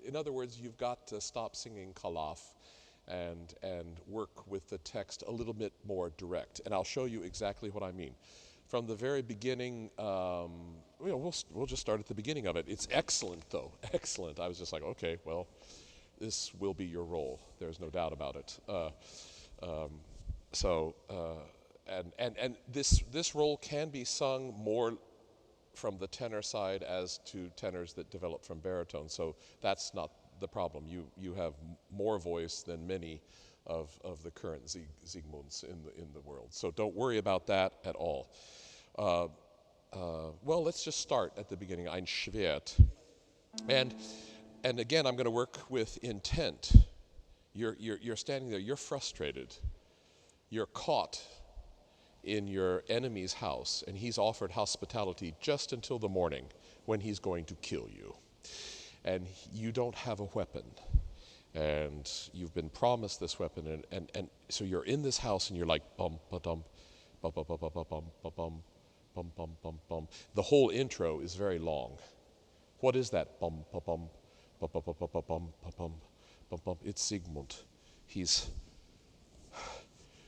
In other words, you've got to stop singing kalaf and work with the text a little bit more direct. And I'll show you exactly what I mean. From the very beginning, we'll just start at the beginning of it. It's excellent, though. Excellent. I was just like, okay, well, this will be your role. There's no doubt about it. And this role can be sung more from the tenor side as to tenors that develop from baritone. So that's not the problem. You have more voice than many of the current Siegmunds in the world. So don't worry about that at all. Well, let's just start at the beginning. Ein Schwert. And again, I'm going to work with intent. You're standing there. You're frustrated. You're caught in your enemy's house, and he's offered hospitality just until the morning when he's going to kill you. And you don't have a weapon. And you've been promised this weapon, and so you're in this house, and you're like, bum, ba-dum, ba-ba-ba-ba-bum, ba-bum, bum, bum, bum, bum. The whole intro is very long. What is that? Bum, ba-bum, ba-ba-ba-ba-bum, ba-bum, bum-bum. It's Siegmund.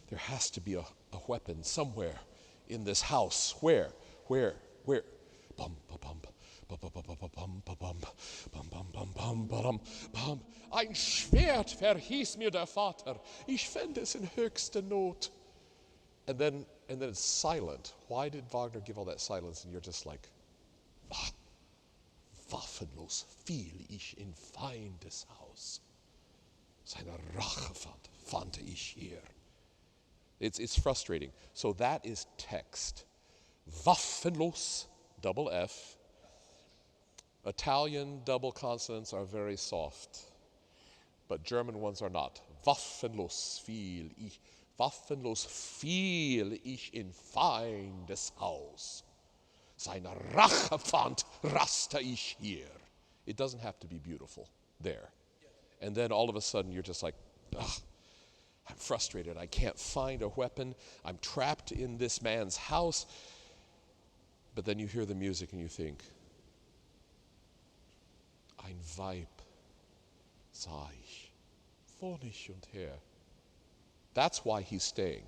There has to be a weapon somewhere in this house. Where? Bum, ba-bum, ba-ba-ba-ba-bum, ba-bum, bum, bum, bum, bum, ba-dum, bum. Ein Schwert verhieß mir der Vater. Ich fände es in höchster Not. And then it's silent. Why did Wagner give all that silence? And you're just like, waffenlos fiel ich in Feindes Haus. Seine Rache fand ich hier. It's frustrating. So that is text. Waffenlos, double F. Italian double consonants are very soft, but German ones are not. Waffenlos fiel ich in Feindes Haus. Seine Rache fand, raste ich hier. It doesn't have to be beautiful there. And then all of a sudden you're just like, I'm frustrated. I can't find a weapon. I'm trapped in this man's house. But then you hear the music and you think, ein Weib sah ich, vor ich und her. That's why he's staying.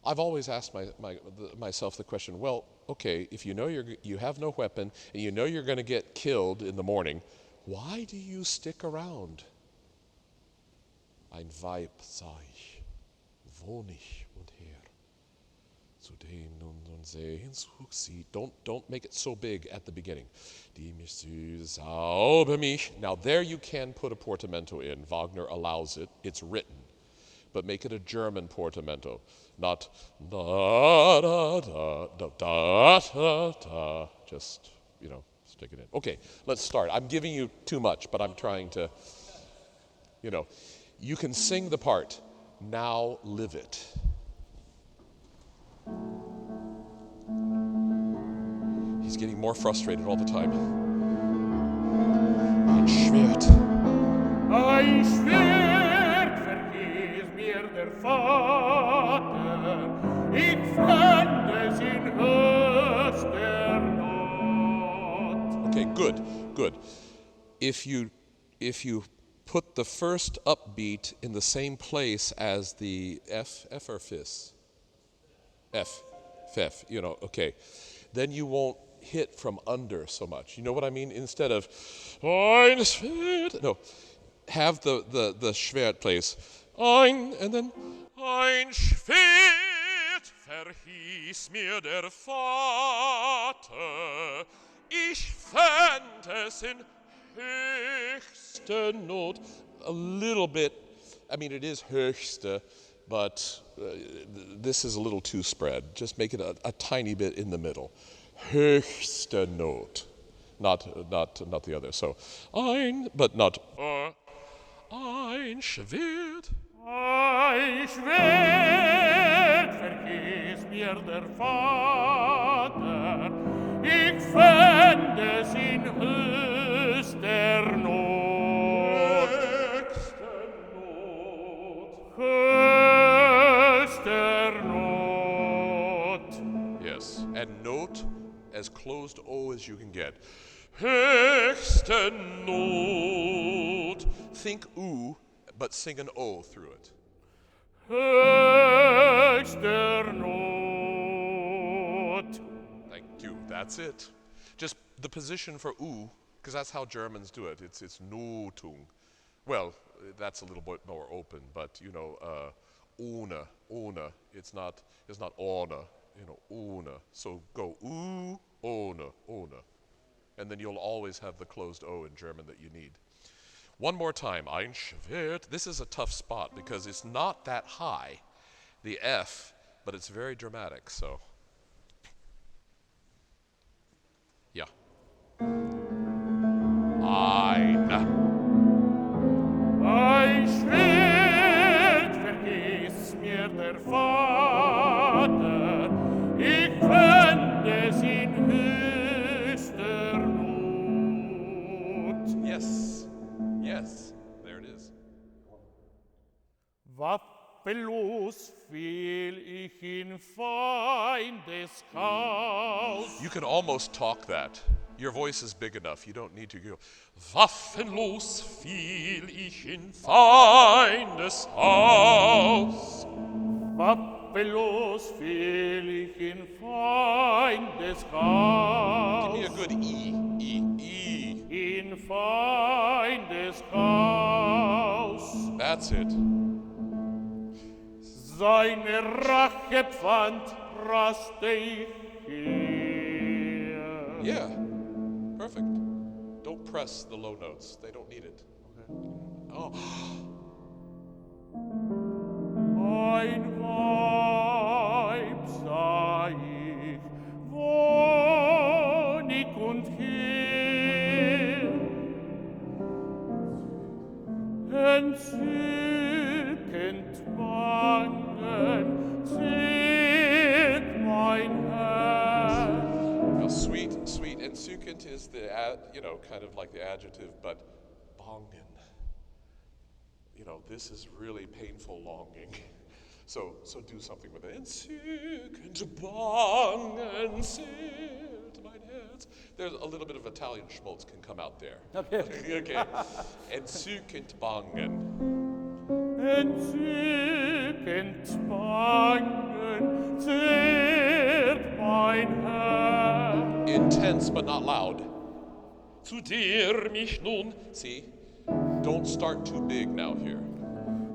I've always asked myself the question, well, okay, if you know you have no weapon and you know you're going to get killed in the morning, why do you stick around? Ein Weib sah ich, wo ich und her. Zu dem nun sehen zog sie. Don't make it so big at the beginning. Die mich süß, saube mich. Now there you can put a portamento in. Wagner allows it. It's written. But make it a German portamento. Not da da da da da da da. Just, stick it in. Okay, let's start. I'm giving you too much, but I'm trying to, You can sing the part, now live it. He's getting more frustrated all the time. Ein Schwert. Ein Schwert verhieß mir der Vater, ich fand es in höchster Not. Okay, good. If you put the first upbeat in the same place as the F or Fis? F, okay. Then you won't hit from under so much. You know what I mean? Instead of, ein Schwert, no, have the Schwert place. Ein, and then, ein Schwert verhieß mir der Vater, ich fand es in höchste Not. A little bit, it is höchste, but this is a little too spread. Just make it a tiny bit in the middle. Höchste Not. Not the other. So, but not. Ein Schwert. Ein Schwert verhieß mir der Vater, ich fand es in höchster Not. Höchster Not. Yes, and note as closed O as you can get. Höchste Not. Think oo, but sing an O through it. Höchster Not. Thank you, that's it. Just the position for oo, because that's how Germans do it. It's Notung. Well, that's a little bit more open, but you know, ohne, it's not ohne, you know, ohne. So go oo, ohne. And then you'll always have the closed O in German that you need. One more time, ein Schwert. This is a tough spot because it's not that high, the F, but it's very dramatic, so. Yeah. Ein. Ein Schwert vergiss mir der Vater, ich fänd es in höchster Not. Yes, there it is. Waffenlos fiel ich in Feindes Haus. You can almost talk that. Your voice is big enough. You don't need to go. Waffenlos fiel ich in Feindes Haus. Waffenlos fiel ich in Feindes Haus. Give me a good E. In Feindes Haus. That's it. Seine Rache pfand raste ich hier. Yeah, perfect. Don't press the low notes. They don't need it. Okay. Oh. Ein Weib sah ich, wohnig und hell, entzückend bangen, zählt mein Herz. Now, sweet, entzückend is the, kind of like the adjective, but bangen. You know, this is really painful longing. So do something with it. Entzückend bangen, zählt mein Herz. There's a little bit of Italian schmaltz can come out there. Okay. Entzückend bangen. Entzückend bangen, zählt mein Herz. Intense but not loud. Zu dir mich nun. See, don't start too big now here.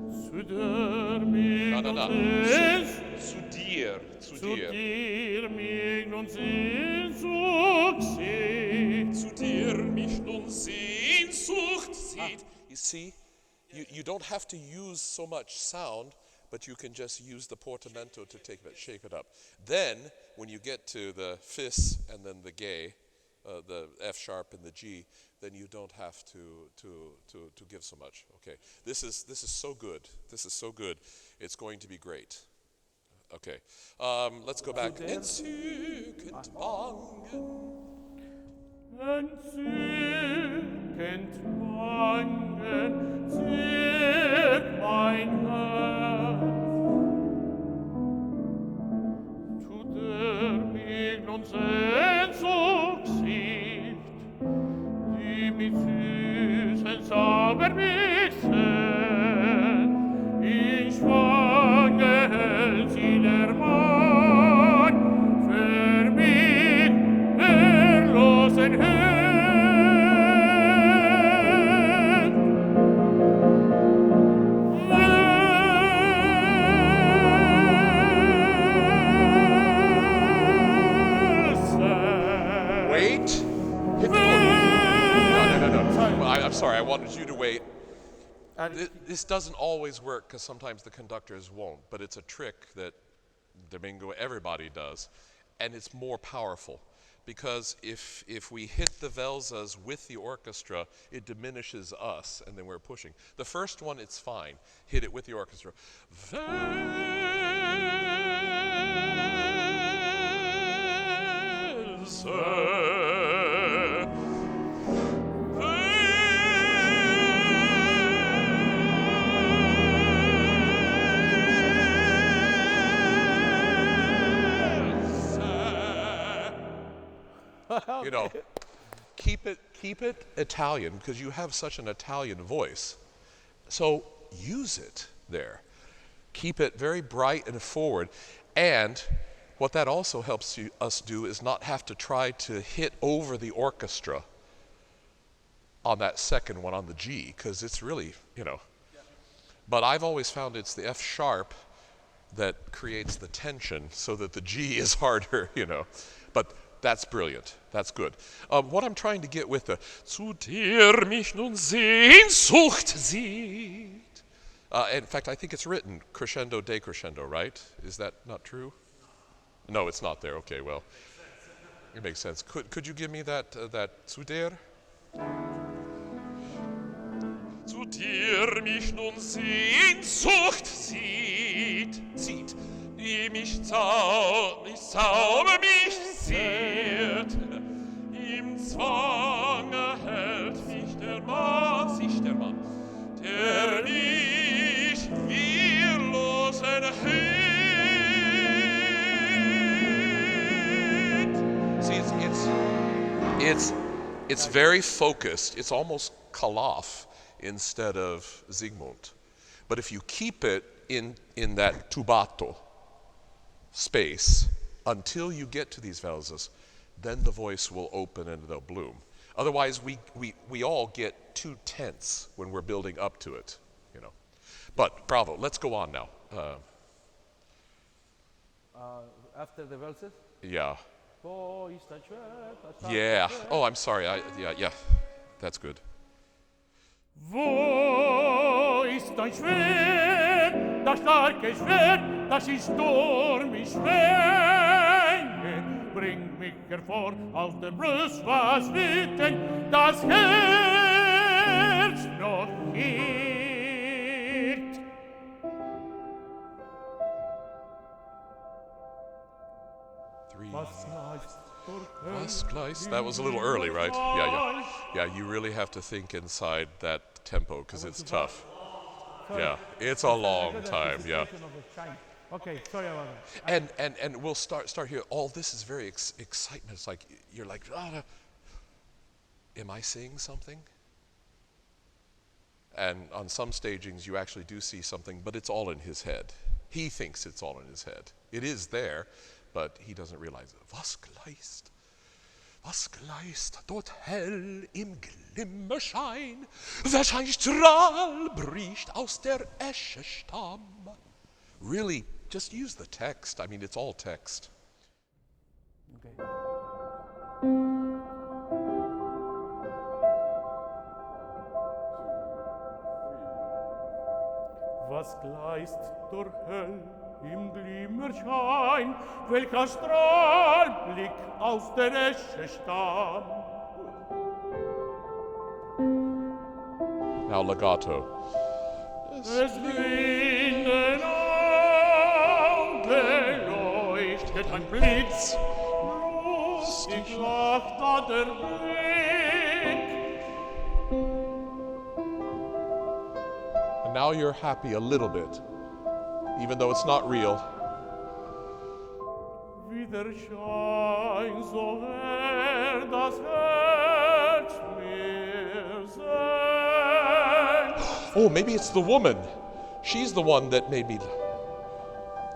Zu dir mich No. nun Zu dir. Zu dir mich nun Sehnsucht sieht. Zu dir mich nun Sehnsucht sieht. You see, you don't have to use so much sound, but you can just use the portamento to shake it up. Then, when you get to the fis and then the gay, the F sharp and the G, then you don't have to give so much. Okay, this is so good. This is so good. It's going to be great. Okay, let's go back. Entzückend bangen. Entzückend bangen, zählt mein Herz. Zu der mich nun Sehnsucht sieht, die mit süßen Zauber mich sehnt. In Schwange hält sie der Mann für mich wehrlosen Held. Wait. Hit the No. I'm sorry. I wanted you to wait. This doesn't always work because sometimes the conductors won't, but it's a trick that Domingo, everybody does, and it's more powerful because if we hit the Welsas with the orchestra, it diminishes us, and then we're pushing. The first one, it's fine. Hit it with the orchestra. You know, keep it Italian because you have such an Italian voice. So use it there. Keep it very bright and forward. And what that also helps us do is not have to try to hit over the orchestra on that second one on the G, because it's really, you know. Yeah. But I've always found it's the F sharp that creates the tension so that the G is harder, you know. But that's brilliant. That's good. What I'm trying to get with the zu dir mich nun Sehnsucht sieht. In fact, I think it's written crescendo, decrescendo, right? Is that not true? No, it's not there. Okay, well, it makes sense. Could you give me that zu dir? Zu dir mich nun Sehnsucht zieht, die mich zauber mich sehrt. Im Zwange hält mich der Mann, der nicht wehrlosen hält. See, it's very focused. It's almost Kalaf instead of Zygmunt. But if you keep it in that tubato space until you get to these valses, then the voice will open and they'll bloom. Otherwise, we all get too tense when we're building up to it, you know. But bravo, let's go on now. After the verses? Yeah. Yeah. Oh, I'm sorry. Yeah. That's good. Wo ist dein Schwert, das starke Schwert, das ist stürmisch schwänge? Bring mich hervor aus dem Brust, was wütend das Herz noch hielt. Was gleich. That was a little early, right? Yeah. You really have to think inside that tempo because it's tough. Yeah, it's a long time. Yeah. Okay, sorry about that. And we'll start here. All this is very excitement. It's like you're like, am I seeing something? And on some stagings, you actually do see something, but it's all in his head. He thinks it's all in his head. It is there, but he doesn't realize it. Was gleist dort hell im Glimmerschein? Welch Strahl bricht aus der Esche Stamm? Really, just use the text. I mean, it's all text. Okay. Was gleist durch hell im Glimmerschein, welcher Strahlblick aus der Esche stamm. Now legato. Es blinden Auge leuchtet ein Blitz, lustig lacht da der Blick. And now you're happy a little bit, even though it's not real. Wie der Schein so hell das Herz mir sehnt. Oh, maybe it's the woman. She's the one that made me.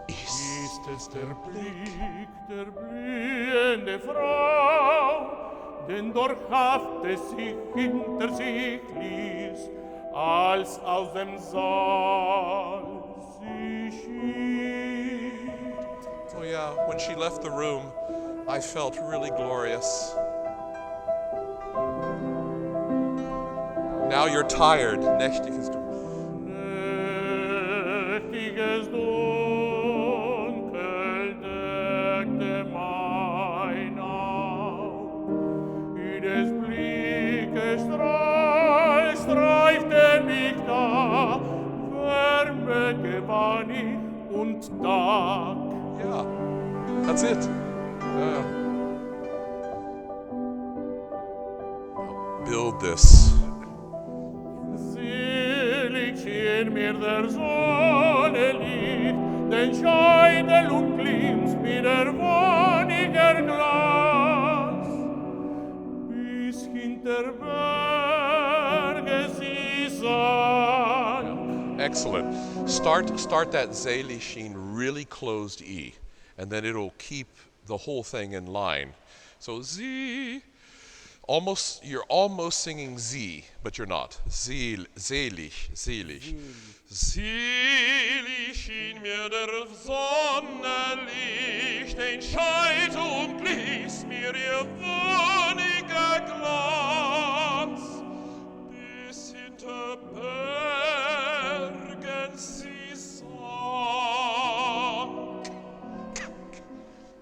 Ist es der Blick der blühende Frau, den durchhafte sich hinter sich ließ, als aus dem Saal sie schied. Oh yeah, when she left the room, I felt really glorious. Now you're tired. Nächtiges Dunkel deckte mein Auge, wie des Blickes Strahl streifte mich da, Wärme gewann ich und Tag. Yeah, that's it. Build this. Selig schien mir der Sonne Licht, den Scheidel und Glints mit der wonniger Glas. der Berge sie sang. Excellent. Start that Seelichin really closed E, and then it'll keep the whole thing in line. So Sie, you're almost singing Z, but you're not. Selig. Selig schien mir der Sonne Licht, ein Scheit und ließ mir ihr wonniger Glanz, bis hinter Bergen sie sang.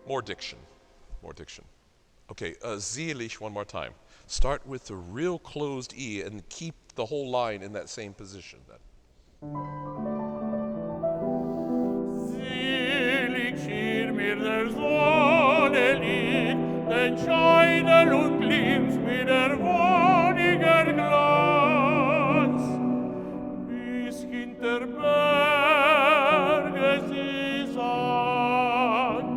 More diction. Okay, Selig one more time. Start with the real closed E and keep the whole line in that same position then. Selig schien mir der Sonne Licht, den Scheidel und Glanz mit der wonniger Glanz, bis hinter Berge sie sang.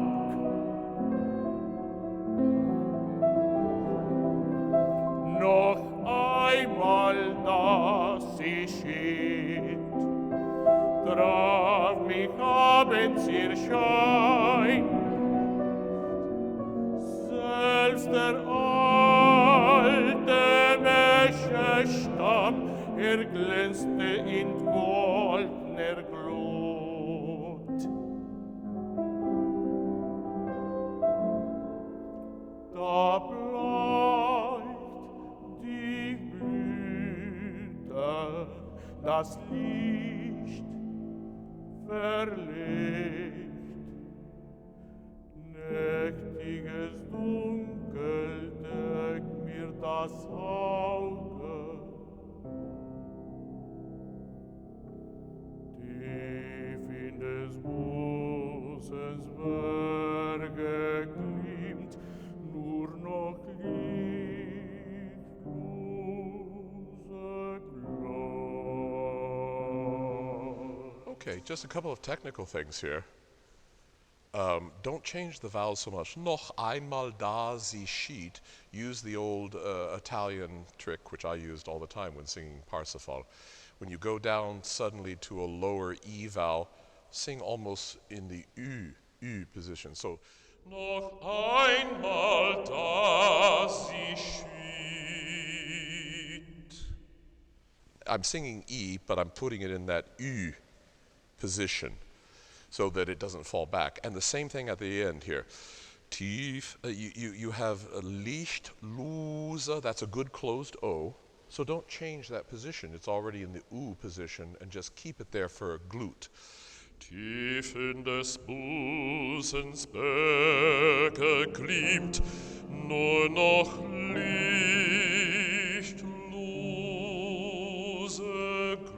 Noch einmal, dass sie schied, traf mich abends ihr Schein. Selbst der alte Wäschestamm, glänzte in goldner Glut. Da bleibt die Blüte, das Licht verlegt. Nächtiges Dunkel deckt mir das Auge. Tief in des Busens Berge glimmt nur noch lichtlose Glanz. Okay, just a couple of technical things here. Don't change the vowels so much. Noch einmal da sie schied. Use the old Italian trick, which I used all the time when singing Parsifal. When you go down suddenly to a lower E vowel, sing almost in the Ü position. So, noch einmal da sie schied. I'm singing E, but I'm putting it in that Ü position, so that it doesn't fall back. And the same thing at the end here. Tief, you have a Licht, lose, that's a good closed O, so don't change that position. It's already in the U position, and just keep it there for a glute. Tief in des Busens Berge glimmt nur noch lichtlose Glut.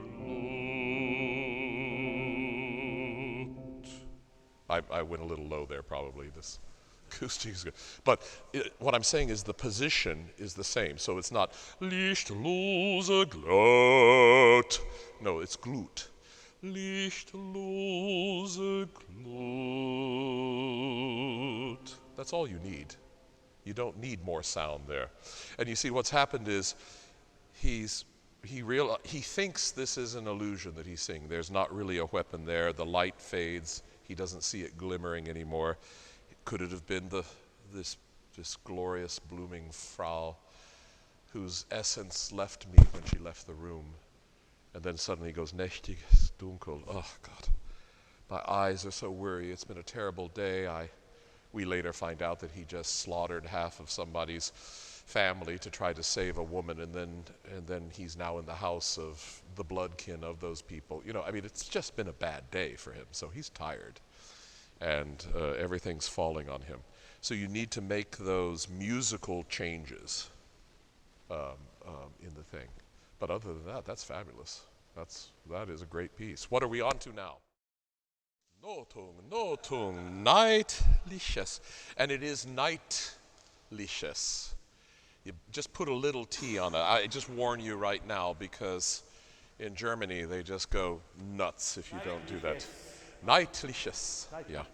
I went a little low there probably. This acoustic is good. But what I'm saying is the position is the same. So it's not lichtlose Glut. No, it's Glut. Lichtlose Glut. That's all you need. You don't need more sound there. And you see what's happened is he thinks this is an illusion that he's singing. There's not really a weapon there. The light fades. He doesn't see it glimmering anymore. Could it have been this glorious blooming Frau whose essence left me when she left the room? And then suddenly he goes, nächtiges Dunkel. Oh, God. My eyes are so weary. It's been a terrible day. We later find out that he just slaughtered half of somebody's family to try to save a woman, and then he's now in the house of the bloodkin of those people. You know, I mean, it's just been a bad day for him. So he's tired, and everything's falling on him. So you need to make those musical changes in the thing. But other than that, that's fabulous. That is a great piece. What are we on to now? Notung, nightliches. And it is nightliches. You just put a little T on it. I just warn you right now, because in Germany they just go nuts if you don't do that. Nightliches. Yeah.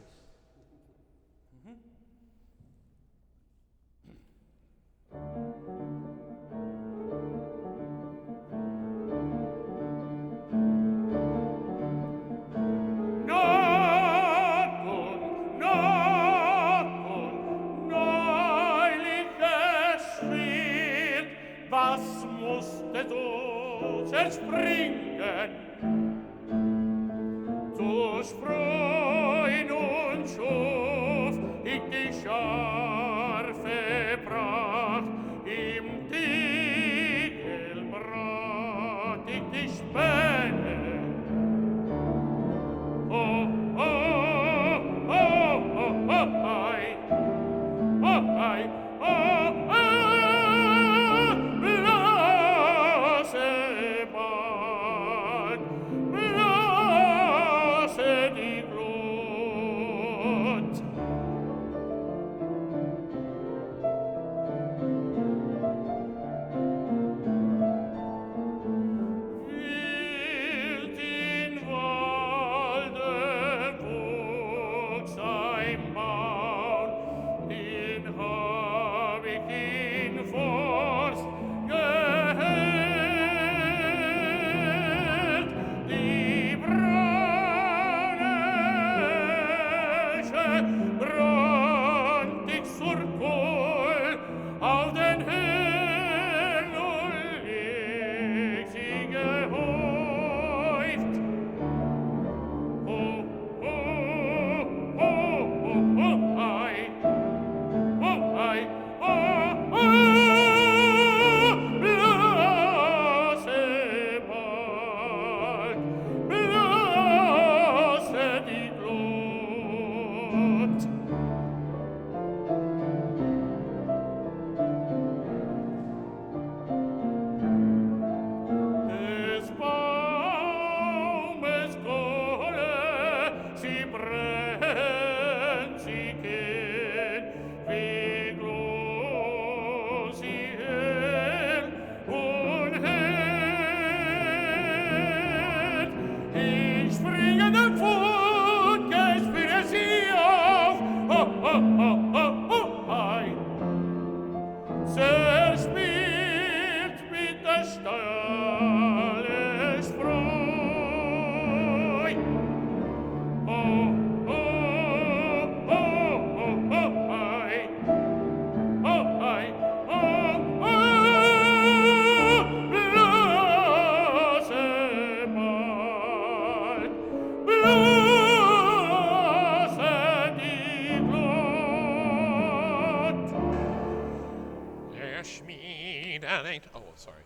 springen zu Spreuen und Schof ich die scharfe Pracht im Diegel brat ich die Späne oh, oh, oh, oh, oh, ei, oh, ei, oh, blase bald, blase die Glut. Wild in Walde wuchs ein Baum, den hab ich in Forst gehört. Die Braunesche brannt ich zur Kohl auf den Höhen und leg sie gehäuft. Oh, oh, oh, oh, oh, ei, oh, ei, oh, blase bald, blase die Glut. Des Baumes Kohle, sie brennt, sie geht, wie Glut sie hell und hält. Ich springe den Fund, springe sie auf, oh, oh, oh, oh, oh, ei. Zerspielt mit der Stelle Spreu. Oh, oh, oh, oh, oh, ei. Oh, ei, oh, blase bald, blase die Glut. Schmied ain't. Oh, sorry.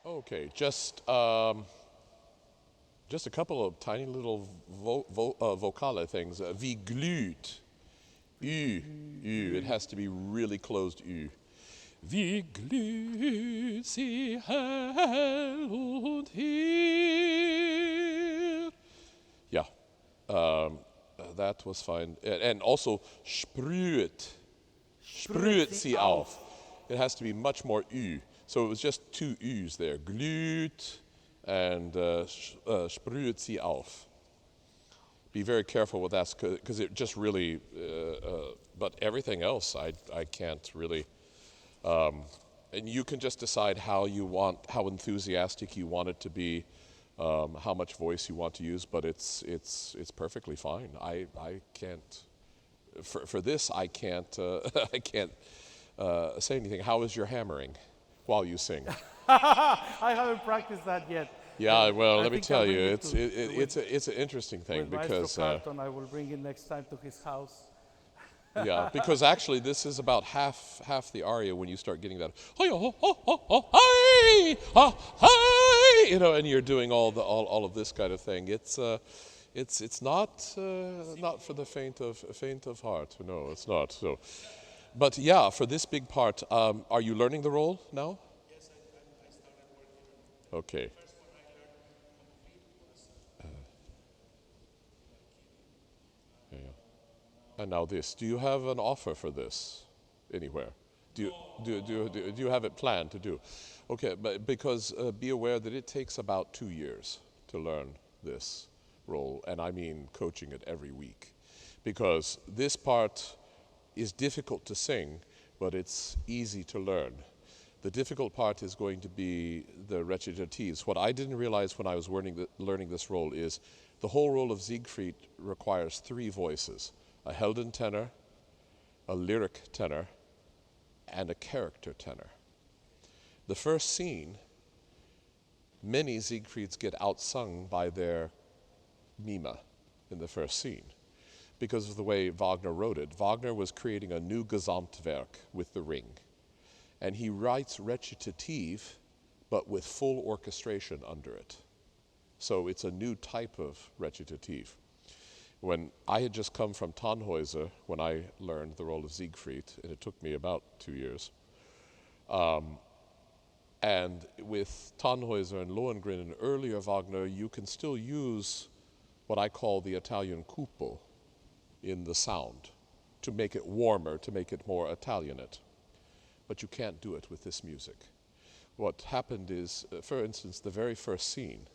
Okay, just a couple of tiny little vocale things. Wie glüht. Ü. It has to be really closed Ü. Wie glüht sie hell und hell. Yeah, that was fine. And also sprüht. Sprüht sie auf. It has to be much more Ü. So it was just two Ü's there. Glüht and sprüht sie auf. Be very careful with that because it just really, but everything else I can't really, and you can just decide how enthusiastic you want it to be, how much voice you want to use, but it's perfectly fine. I can't, for this I can't, I can't say anything. How is your hammering while you sing? I haven't practiced that yet. Yeah, well, I let me think tell I'll you, bring it's an interesting thing with because Maestro Carlton, I will bring it next time to his house. yeah, because actually this is about half the aria when you start getting that, you know, and you're doing all of this kind of thing. It's not for the faint of heart. No, it's not. So, but yeah, for this big part, are you learning the role now? Yes, I started working. Okay. And now this. Do you have an offer for this anywhere? Do you have it planned to do? Okay, but because be aware that it takes about 2 years to learn this role, and I mean coaching it every week, because this part is difficult to sing, but it's easy to learn. The difficult part is going to be the recitatives. What I didn't realize when I was learning this role is the whole role of Siegfried requires 3 voices: a Heldentenor, a lyric tenor, and a character tenor. The first scene, many Siegfrieds get outsung by their Mime in the first scene because of the way Wagner wrote it. Wagner was creating a new Gesamtwerk with the ring. And he writes recitative, but with full orchestration under it. So it's a new type of recitative. When I had just come from Tannhäuser, when I learned the role of Siegfried, and it took me about 2 years, and with Tannhäuser and Lohengrin and earlier Wagner, you can still use what I call the Italian cupo in the sound to make it warmer, to make it more Italianate. But you can't do it with this music. What happened is, for instance, the very first scene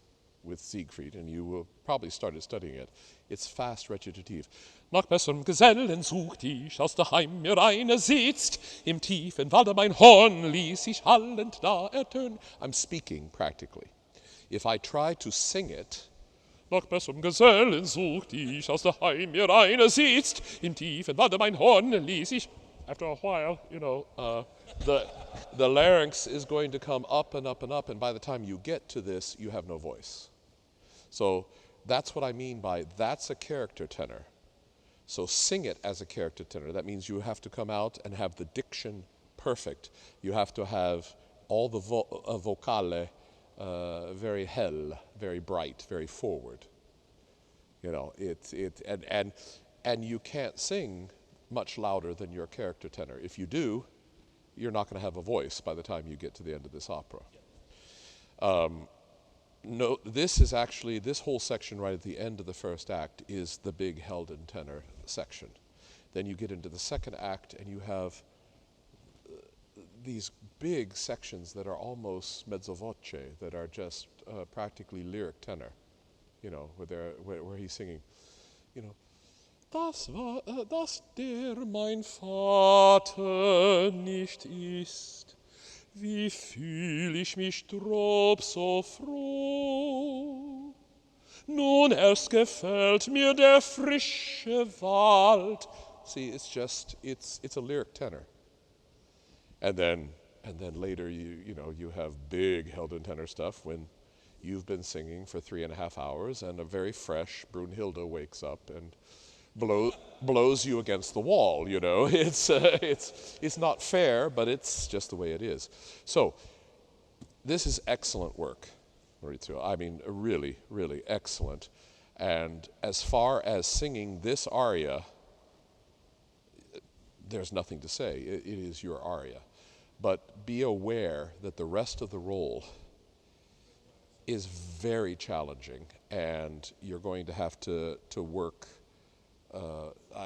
with Siegfried, and you will probably started studying it, it's fast recitative. Nach besserem Gesellen sucht ich, aus der Heim mir eine sitzt, im tiefen Walde mein Horn ließ ich hallend da ertönen. I'm speaking practically. If I try to sing it, nach besserem Gesellen sucht ich, aus der Heim mir eine sitzt, im tiefen Walde mein Horn ließ ich. After a while, you know, the larynx is going to come up and up and up, and by the time you get to this, you have no voice. So that's what I mean by that's a character tenor. So sing it as a character tenor. That means you have to come out and have the diction perfect. You have to have all the vocale very hell, very bright, very forward. You know, and you can't sing much louder than your character tenor. If you do, you're not going to have a voice by the time you get to the end of this opera. No, this is actually, this whole section right at the end of the first act is the big Heldentenor section. Then you get into the second act and you have these big sections that are almost mezzo voce, that are just practically lyric tenor, you know, where he's singing, you know, dass der mein Vater nicht ist, wie fühl ich mich drob so froh. Nun erst gefällt mir der frische Wald. See, it's a lyric tenor. And then later you have big Heldentenor stuff when you've been singing for 3.5 hours and a very fresh Brunhilde wakes up and blows you against the wall, you know. It's not fair, but it's just the way it is. So this is excellent work, Maurizio. I mean, really, really excellent. And as far as singing this aria, there's nothing to say. It is your aria. But be aware that the rest of the role is very challenging, and you're going to have to work,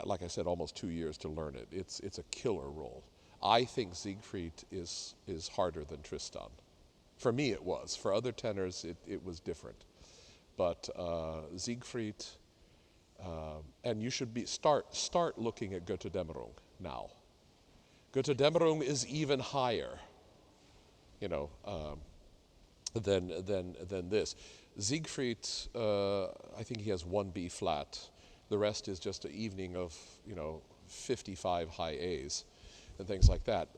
like I said, almost 2 years to learn it. It's a killer role. I think Siegfried is harder than Tristan. For me it was. For other tenors it was different. But Siegfried, and you should start looking at Götterdämmerung now. Götterdämmerung is even higher, you know, than this. Siegfried, I think he has 1 B flat. The rest is just an evening of, 55 high A's and things like that.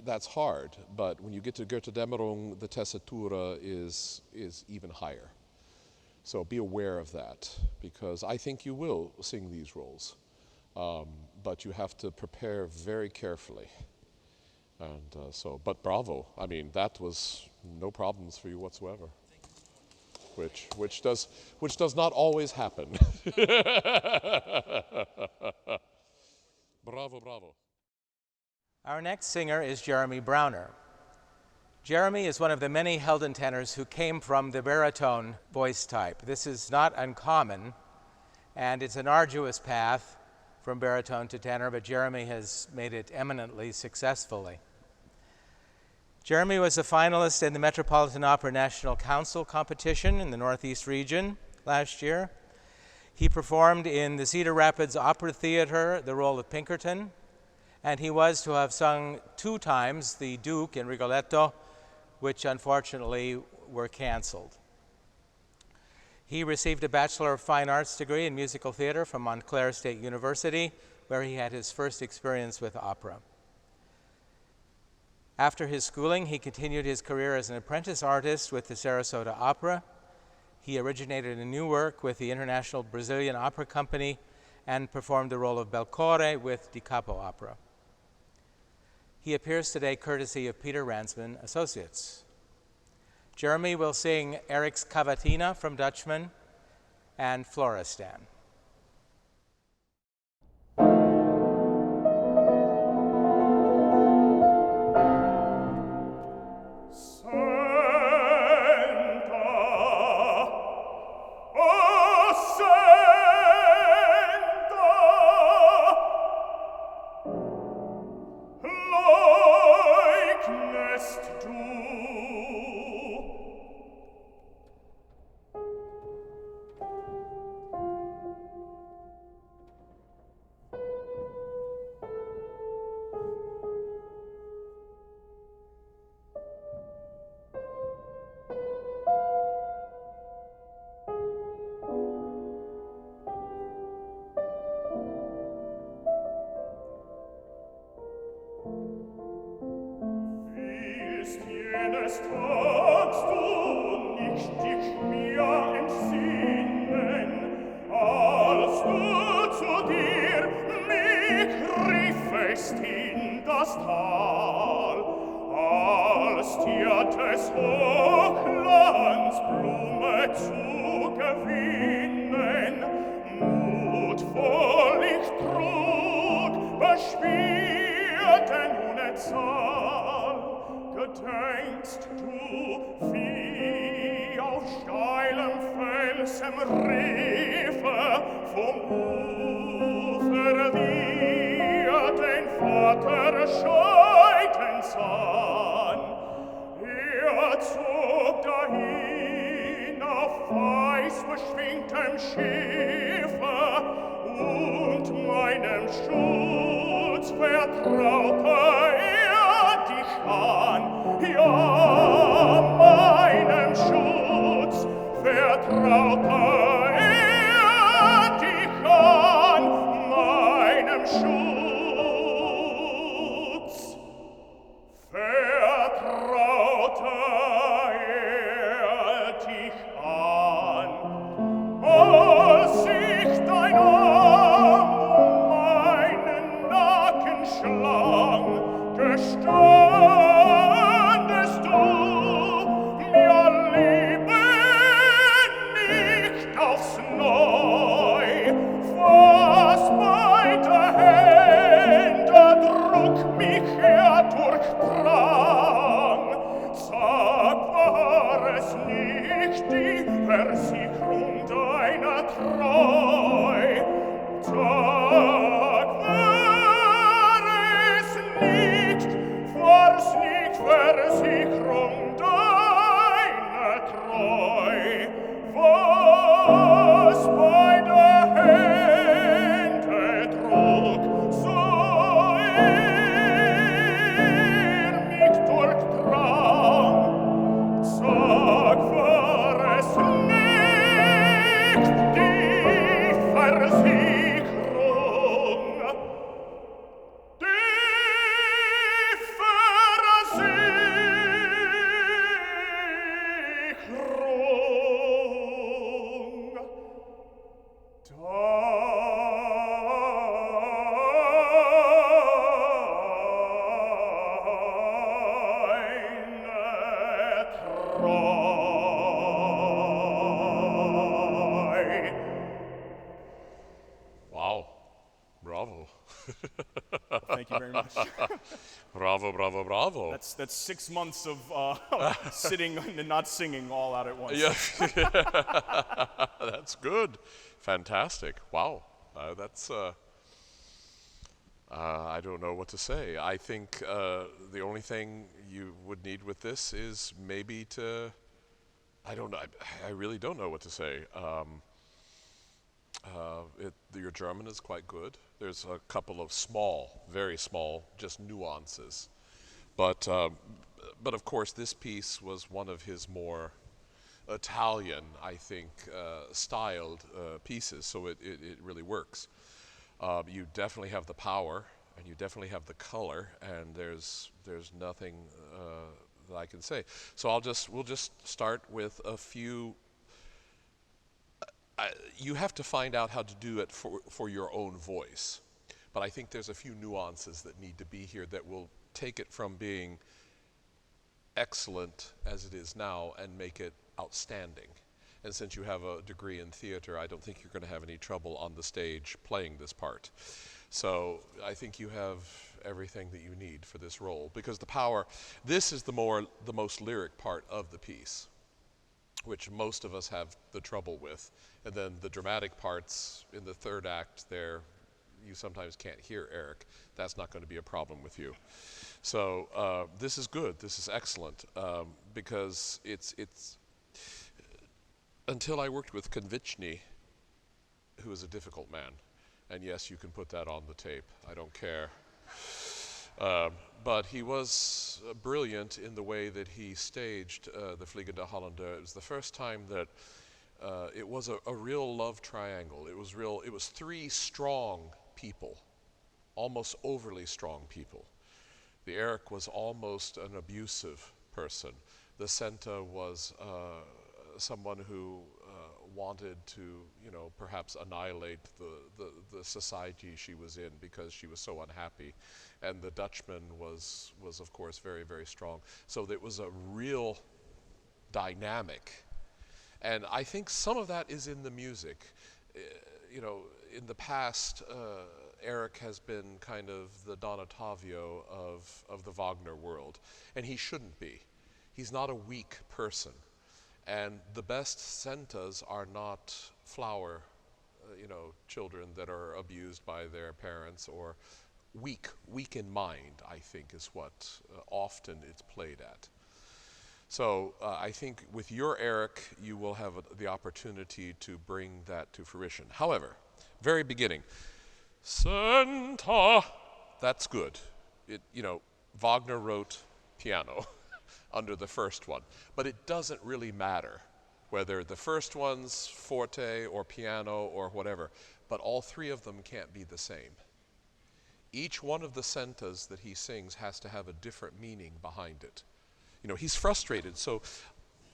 That's hard, but when you get to Götterdämmerung, the tessitura is even higher. So be aware of that, because I think you will sing these roles, but you have to prepare very carefully. And but bravo! I mean, that was no problems for you whatsoever. Which does not always happen. Bravo, bravo. Our next singer is Jeremy Brauner. Jeremy is one of the many Heldentenors who came from the baritone voice type. This is not uncommon, and it's an arduous path from baritone to tenor, but Jeremy has made it eminently successfully. Jeremy was a finalist in the Metropolitan Opera National Council competition in the Northeast region last year. He performed in the Cedar Rapids Opera Theater the role of Pinkerton, and he was to have sung 2 times the Duke in Rigoletto, which unfortunately were canceled. He received a Bachelor of Fine Arts degree in musical theater from Montclair State University, where he had his first experience with opera. After his schooling, he continued his career as an apprentice artist with the Sarasota Opera. He originated a new work with the International Brazilian Opera Company and performed the role of Belcore with Di Capo Opera. He appears today courtesy of Peter Ransman Associates. Jeremy will sing Eric's Cavatina from Dutchman and Florestan. Thank you very much. Bravo, bravo, bravo. That's 6 months of sitting and not singing all out at once. Yeah. That's good. Fantastic. Wow. I don't know what to say. I think the only thing you would need with this is maybe to, I don't know, I really don't know what to say. Your German is quite good. There's a couple of small, very small, just nuances. But of course, this piece was one of his more Italian, I think, styled pieces, so it really works. You definitely have the power, and you definitely have the color, and there's nothing that I can say. So we'll just start with a few. You have to find out how to do it for your own voice, but I think there's a few nuances that need to be here that will take it from being excellent as it is now and make it outstanding. And since you have a degree in theater, I don't think you're going to have any trouble on the stage playing this part. So I think you have everything that you need for this role, because this is the most lyric part of the piece, which most of us have the trouble with. And then the dramatic parts in the third act there, you sometimes can't hear Eric. That's not going to be a problem with you. So this is good, this is excellent, because it's until I worked with Konvichny, who is a difficult man, and yes, you can put that on the tape, I don't care. But he was brilliant in the way that he staged the Fliegende Holländer. It was the first time that it was a real love triangle. It was three strong people, almost overly strong people. The Eric was almost an abusive person. The Senta was someone who wanted to, perhaps annihilate the society she was in because she was so unhappy. And the Dutchman was of course very, very strong. So there was a real dynamic. And I think some of that is in the music. In the past, Eric has been kind of the Don Ottavio of the Wagner world, and he shouldn't be. He's not a weak person. And the best Sentas are not flower, children that are abused by their parents, or weak in mind, I think, is what often it's played at. So I think with your Eric, you will have the opportunity to bring that to fruition. However, very beginning, Senta, that's good. Wagner wrote piano under the first one, but it doesn't really matter whether the first one's forte or piano or whatever, but all three of them can't be the same. Each one of the Sentas that he sings has to have a different meaning behind it. He's frustrated, so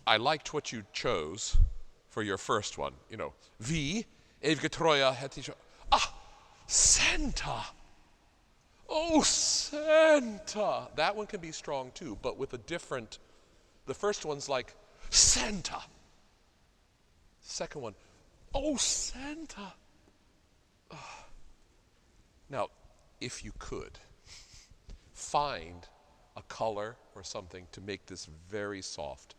I liked what you chose for your first one. Wie ewige Treue hätte ich... Senta! Oh, Senta! That one can be strong too, but with a different... The first one's like, Senta! Second one, oh, Senta! Now, if you could, find a color or something to make this very soft.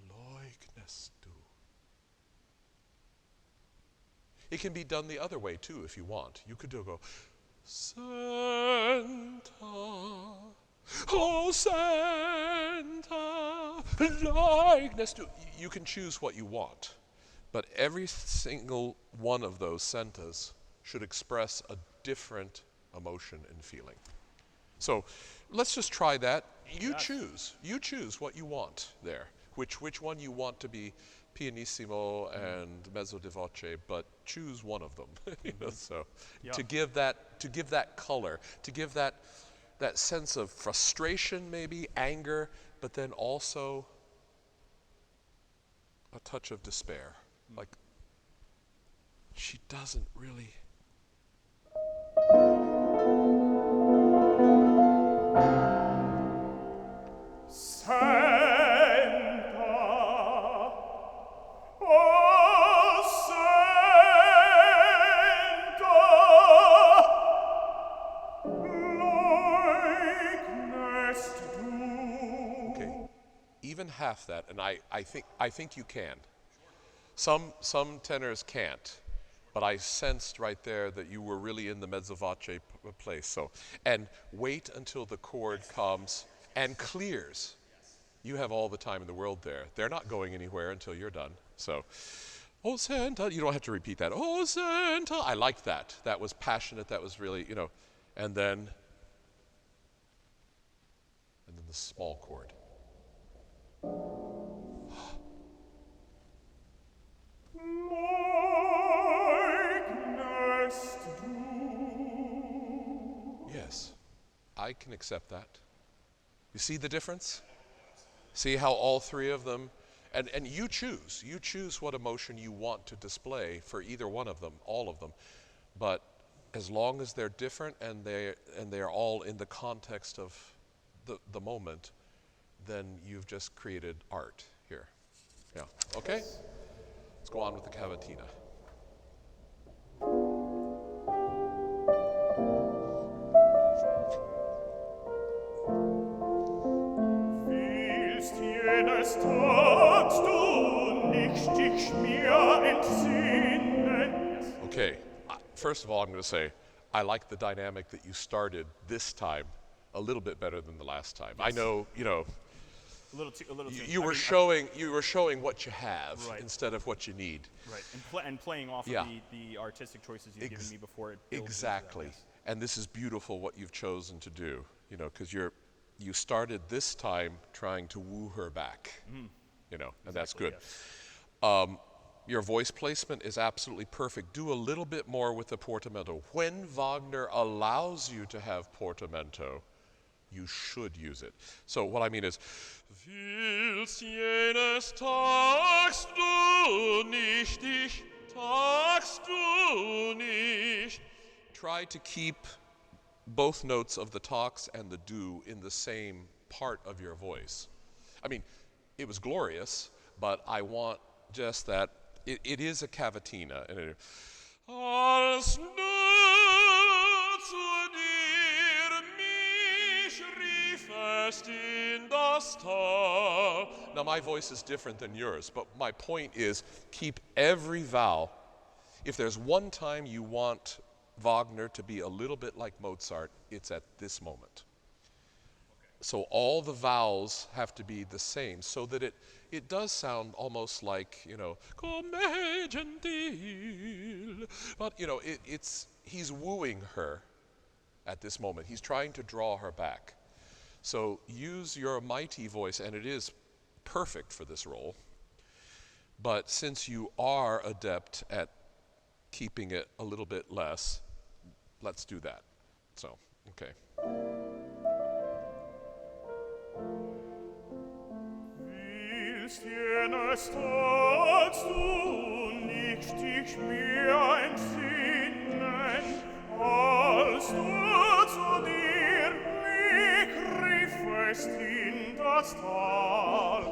Leugnest du. It can be done the other way too if you want. You could go, Senta, oh Senta, Leugnest du. You can choose what you want, but every single one of those Sentas should express a different emotion and feeling. So let's just try that. You choose what you want there. Which one you want to be pianissimo and mezzo di voce, but choose one of them. To give that color, to give that sense of frustration, maybe anger, but then also a touch of despair. Like, she doesn't really... half that, and I think you can. Some tenors can't, but I sensed right there that you were really in the mezzo voce place. So, and wait until the chord comes and clears. You have all the time in the world there. They're not going anywhere until you're done. So, oh Santa, you don't have to repeat that. Oh Santa, I liked that. That was passionate. That was really, and then the small chord. Yes, I can accept that. You see the difference? See how all three of them, and you choose what emotion you want to display for either one of them, all of them. But as long as they're different and they're all in the context of the moment, then you've just created art here. Yeah, okay? Let's go on with the cavatina. Willst jenes Tags du nicht dich mir entsinnen? Okay, first of all, I'm going to say, I like the dynamic that you started this time a little bit better than the last time. Yes. I know, A little too. you were showing what you have Right. instead of what you need. Right, and playing off Yeah. of the artistic choices you've given me before. It builds into Exactly, that, yes. and this is beautiful what you've chosen to do. Because you started this time trying to woo her back. And that's good. Yes. Your voice placement is absolutely perfect. Do a little bit more with the portamento. When Wagner allows you to have portamento, you should use it. So what I mean is, willst jenes Tags du nicht, dich tagst du nicht. Try to keep both notes of the tags and the do in the same part of your voice. I mean, it was glorious, but I want just that. It is a cavatina. And it, als du zu dir mich riefest in das Tal. Now my voice is different than yours, but my point is keep every vowel. If there's one time you want Wagner to be a little bit like Mozart, it's at this moment. So all the vowels have to be the same so that it does sound almost like, come gentil. But, he's wooing her at this moment. He's trying to draw her back. So use your mighty voice, and it is perfect for this role. But since you are adept at keeping it a little bit less, let's do that. So, okay. Willst jenes Tags du nicht dich mir entsinnen, als du zu dir mich riefest in das Tal,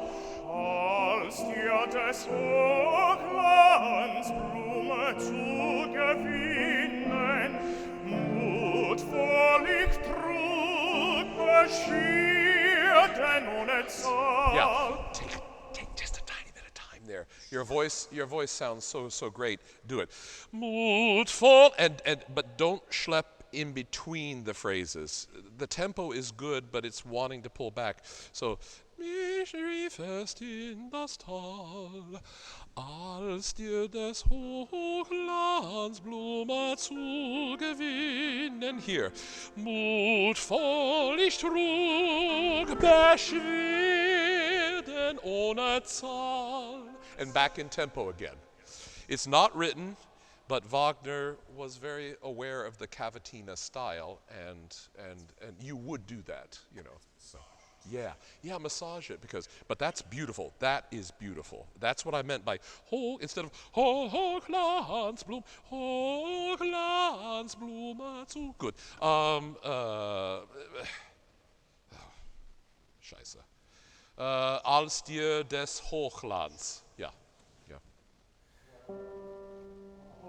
als dir des Hochlands Blume zu gewinnen, mutwollig trug Beschwerden ohne Zahl. Yeah, take just a tiny bit of time there. Your voice sounds so great. Do it. Mutvoll, but don't schlep in between the phrases. The tempo is good, but it's wanting to pull back. So, mich riefest in das Tal, als dir des Hochlands Blume zu gewinnen. Here, mutvoll ich trug Beschwerden ohne Zahl. And back in tempo again. It's not written, but Wagner was very aware of the cavatina style, and you would do that, So. Yeah, massage it but that's beautiful. That is beautiful. That's what I meant by instead of Hochlandsblume, Hochlandsblume zu. Good. Scheiße. Als dir des Hochlands. Ja.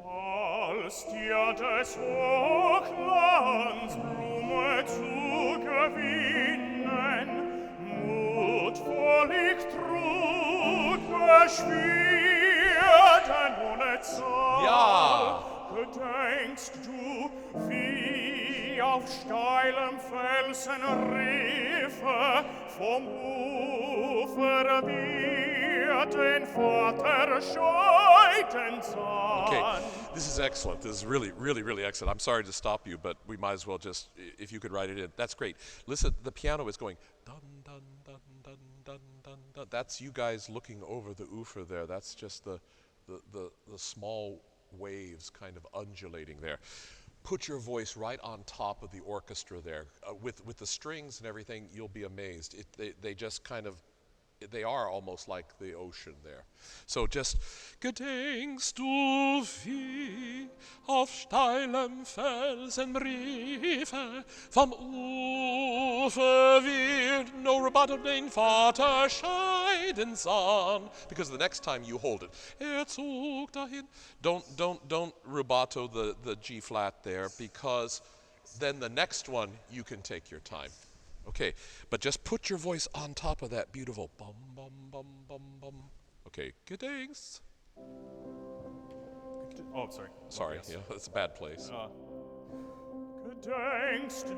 Als dir des Hochlands Blume zu gewinnen, mutwollig trug Beschwerden ohne Zahl. Ja. Gedenkst du, wie auf steilem Felsenriffe vom Ufer wir den Vater scheiden sahen? Okay, this is excellent. This is really, really, really excellent. I'm sorry to stop you, but we might as well just, if you could write it in. That's great. Listen, the piano is going dun, dun, dun, dun, dun, dun, dun. That's you guys looking over the Ufer there. That's just the small waves kind of undulating there. put your voice right on top of the orchestra there. With the strings and everything, you'll be amazed. They just kind of, they are almost like the ocean there. So just, gedenkst du wie auf steilem Felsenriefe vom Ufer wir no Rabatt den Vater scheiden sahen. Because the next time you hold it, zog dahin. Don't rubato the G flat there, because then the next one you can take your time. Okay, but just put your voice on top of that beautiful bum, bum, bum, bum, bum. Okay, gedenkst. Oh, sorry. Sorry, Yes. yeah, that's a bad place. Gedenkst du,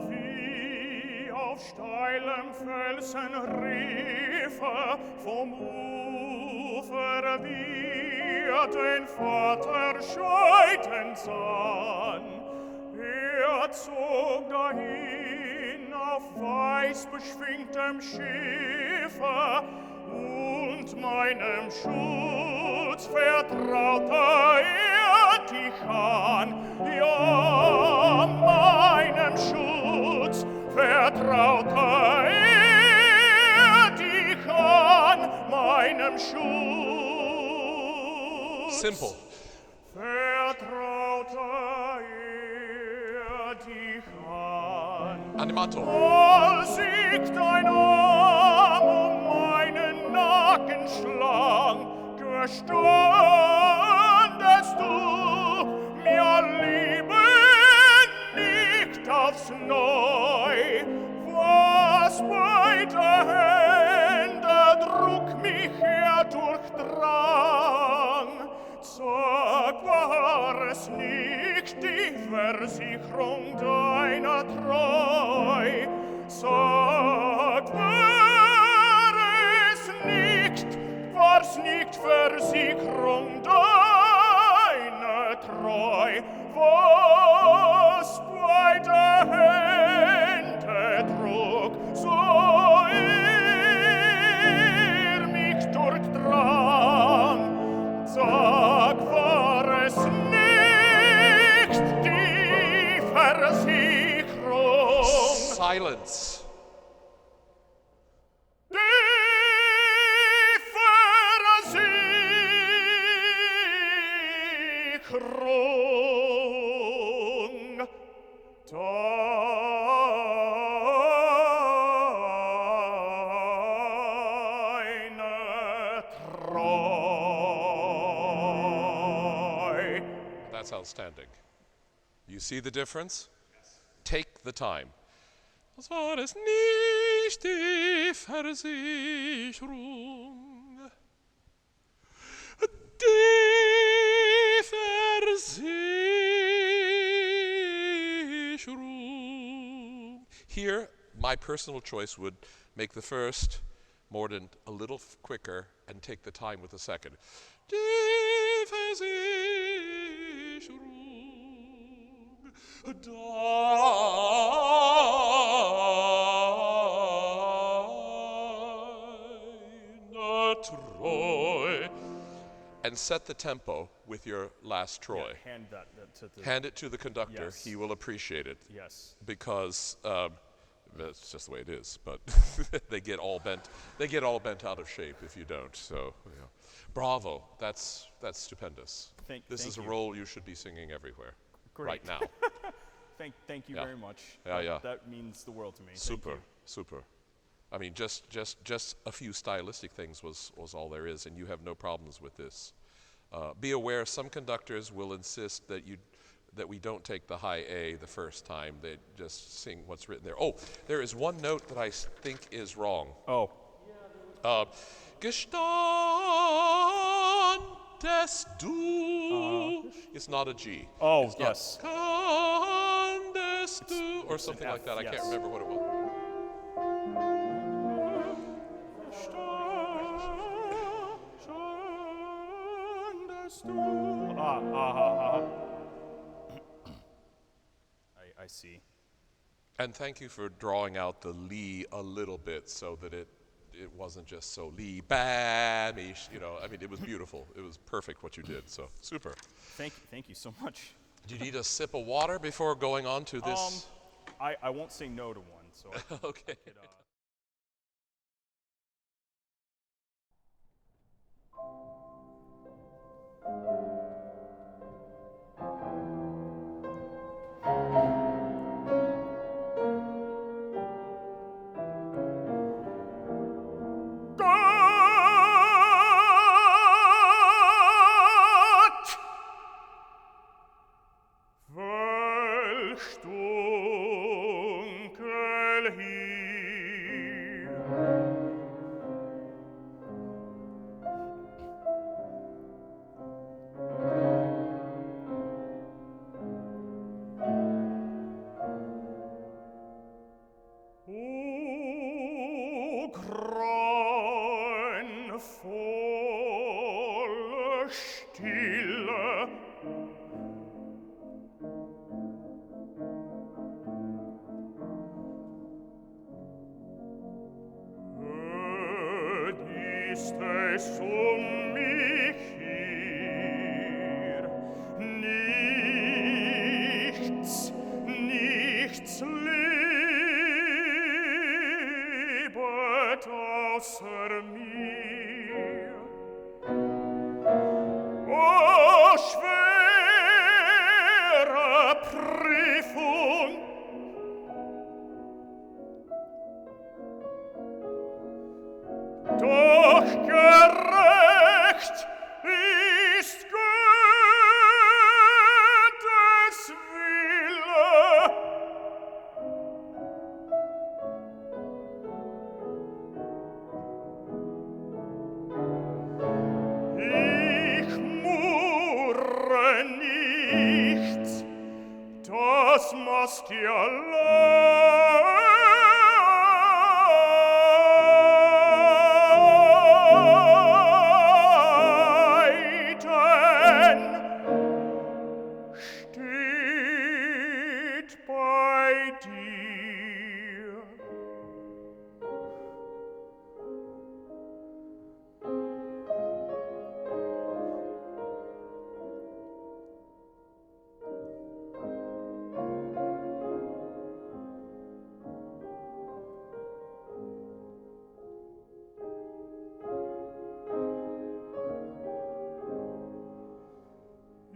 wie auf steilem Felsenriefe vom Ufer wir den Vater scheiden sahen? Zog dahin auf weiß beschwingtem Schiffe und meinem Schutz vertraute dich an. Ja, meinem Schutz vertraute dich an, meinem Schutz. Simple. Vertraute dich an. Animato. Als ich dein Arm meinen Nacken schlang, gestandest du mir Liebe nicht aufs Neu. Was beide Hände Druck mich her durchdrang, sag, war es nicht die Versicherung deiner Treu? Sag, war's nicht Versicherung deiner Treu? Was beide Hände trug, so mich durchdrang. Sag, war es nicht die Versicherung? Silence. That's outstanding. You see the difference? Yes. Take the time. Das war es nicht die Versicherung. Die Versicherung. Here, my personal choice would make the first mordant a little quicker and take the time with the second. Die Versicherung deiner Treu. And set the tempo with your last Troy. Yeah, hand that to the... Hand it to the conductor. Yes. He will appreciate it. Yes. Because that's just the way it is. But they get all bent. They get all bent out of shape if you don't. So, yeah. Bravo. That's stupendous. This is a role you should be singing everywhere. Great. Right now. Thank you very much. Yeah. That means the world to me. Super. I mean, just a few stylistic things was all there is, and you have no problems with this. Be aware, some conductors will insist that we don't take the high A the first time. They just sing what's written there. Oh, there is one note that I think is wrong. Oh. Gestandest du. It's not a G. Oh, it's yes. Gestandest du, or something like that. I can't remember what it was. I see. And thank you for drawing out the Lee a little bit so that it wasn't just so Lee bamish, you know. I mean, it was beautiful. It was perfect what you did. So super. Thank you so much. Do you need a sip of water before going on to this? I won't say no to one, so I Okay. could, Gott! Welch dunkel hier! O grauenvolle Stille! Ist es mich hier nichts lebet außer mir. O schwere Prüfung, doch gerecht ist Gottes Wille. Ich murre nicht, das machst dir leiden, steht bei dir.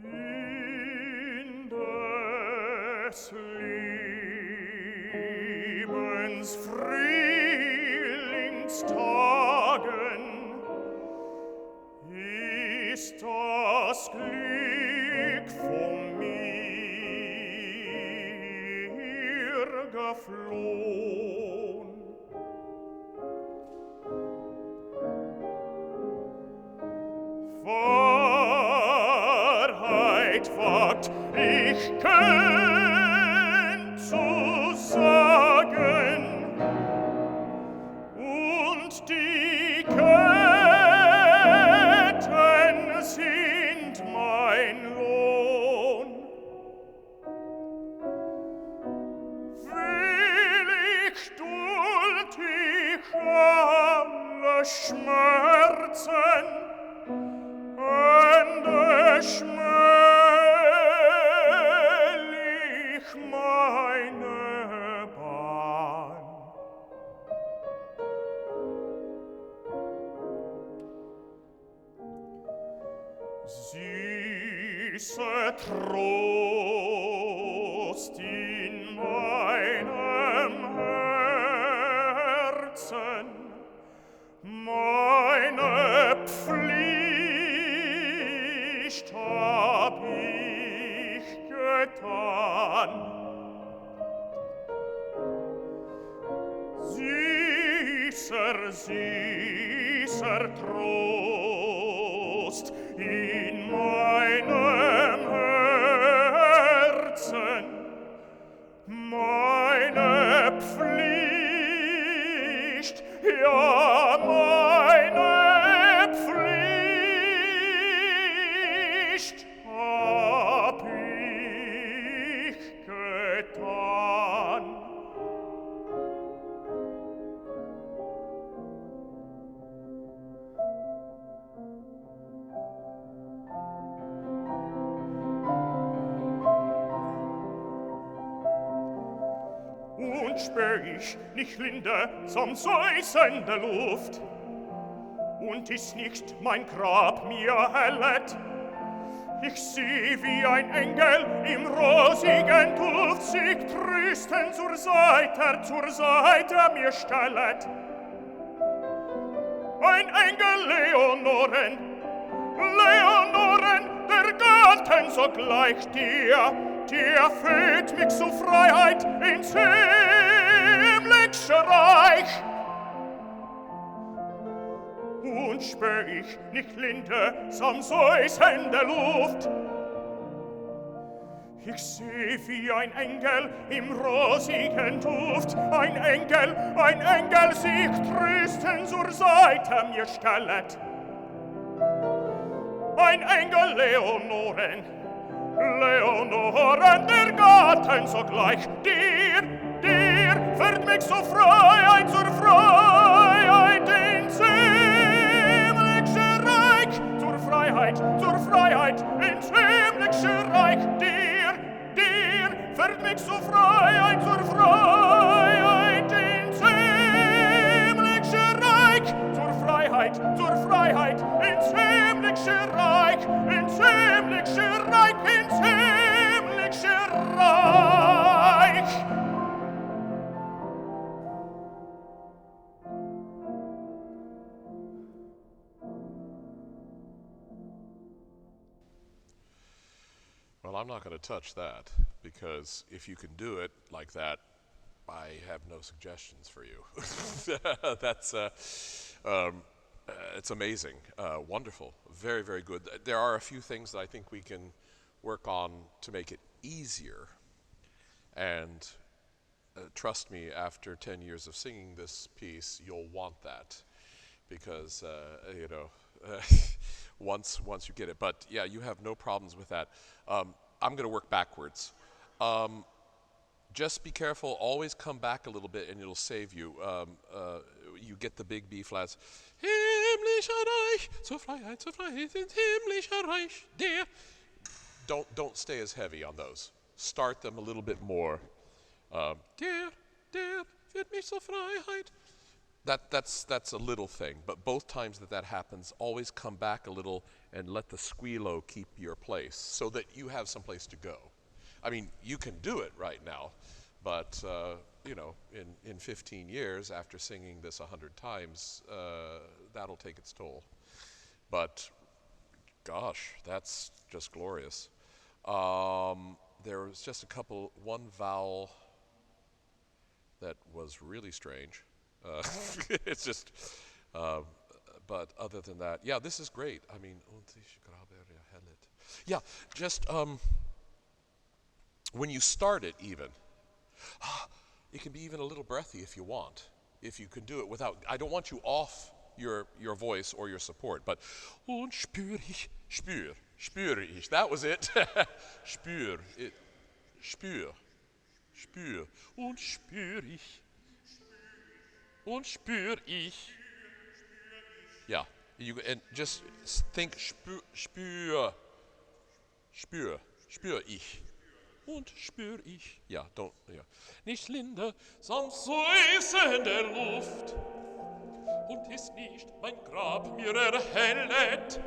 In des Lebens Frühlingstagen ist das Glück von mir geflohen. Wahrheit wagt ich könnt zu sagen, und die Ketten sind mein Lohn. Willig duld ich alle Schmerzen, ende schmählich meine Bahn. Süßer Trost in meinem Herzen, meine Pflicht hab ich getan. Süßer Trost in meinem Herzen, meine Pflicht, ja, meine Pflicht hab ich getan. und spür ich nicht linde zum Säusen der Luft. Und ist nicht mein Grab mir hellet, ich seh wie ein Engel im rosigen Duft sich trösten zur Seite mir stellet. Ein Engel Leonoren, der Gatten sogleich dir führt mich zur Freiheit ins himmlische Reich. Und spür ich nicht linde sam Säusen der Luft. Ich seh wie ein Engel im rosigen Duft, ein Engel sich trösten zur Seite mir stellet. Ein Engel Leonoren, der Gatten sogleich dir führt mich zur Freiheit ins himmlische Reich, zur Freiheit ins himmlische Reich, dir führt mich zur Freiheit ins himmlische Reich, zur Freiheit ins himmlische Reich, ins himmlische Reich, ins himmlische Reich. Well, I'm not going to touch that, because if you can do it like that, I have no suggestions for you. That's it's amazing, wonderful, very, very good. There are a few things that I think we can work on to make it easier, and trust me, after 10 years of singing this piece, you'll want that, because once you get it. But yeah, you have no problems with that. I'm going to work backwards. Just be careful, always come back a little bit and it'll save you. You get the big B flats. Himmlischer Reich, zur Freiheit, ins himmlischer Reich, der. Don't stay as heavy on those. Start them a little bit more. Der führt mich zur Freiheit. That's a little thing, but both times that happens, always come back a little and let the squealo keep your place so that you have some place to go. I mean, you can do it right now, but in 15 years after singing this 100 times, that'll take its toll. But gosh, that's just glorious. There was just one vowel that was really strange. It's just, but other than that, yeah, this is great. I mean, yeah, just when you start it even, it can be even a little breathy if you want, if you can do it without, I don't want you off your voice or your support, but und spür ich, spüre ich, that was it. Spür und spür ich. Und spür ich. Yeah, and just think spür ich. Und spür ich. Yeah, don't, yeah. Nicht linde, sam Säusen der Luft. Und ist nicht mein Grab mir erhellet.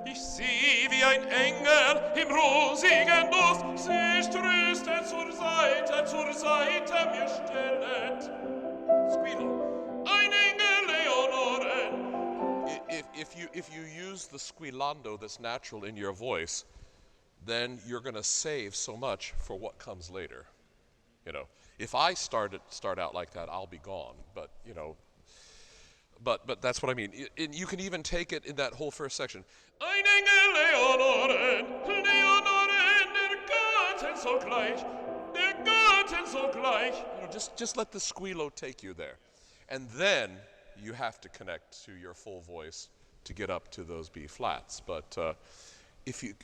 Ich seh wie ein Engel im rosigen Duft sich tröstet zur Seite mir stellet. Squealo. Ein Engel Leonoren. If you use the squillando that's natural in your voice, then you're going to save so much for what comes later. If I start out like that, I'll be gone. But but that's what I mean. You can even take it in that whole first section. Ein Engel Leonoren, der Gatten sogleich. Just let the squealo take you there, and then you have to connect to your full voice to get up to those B flats. But if you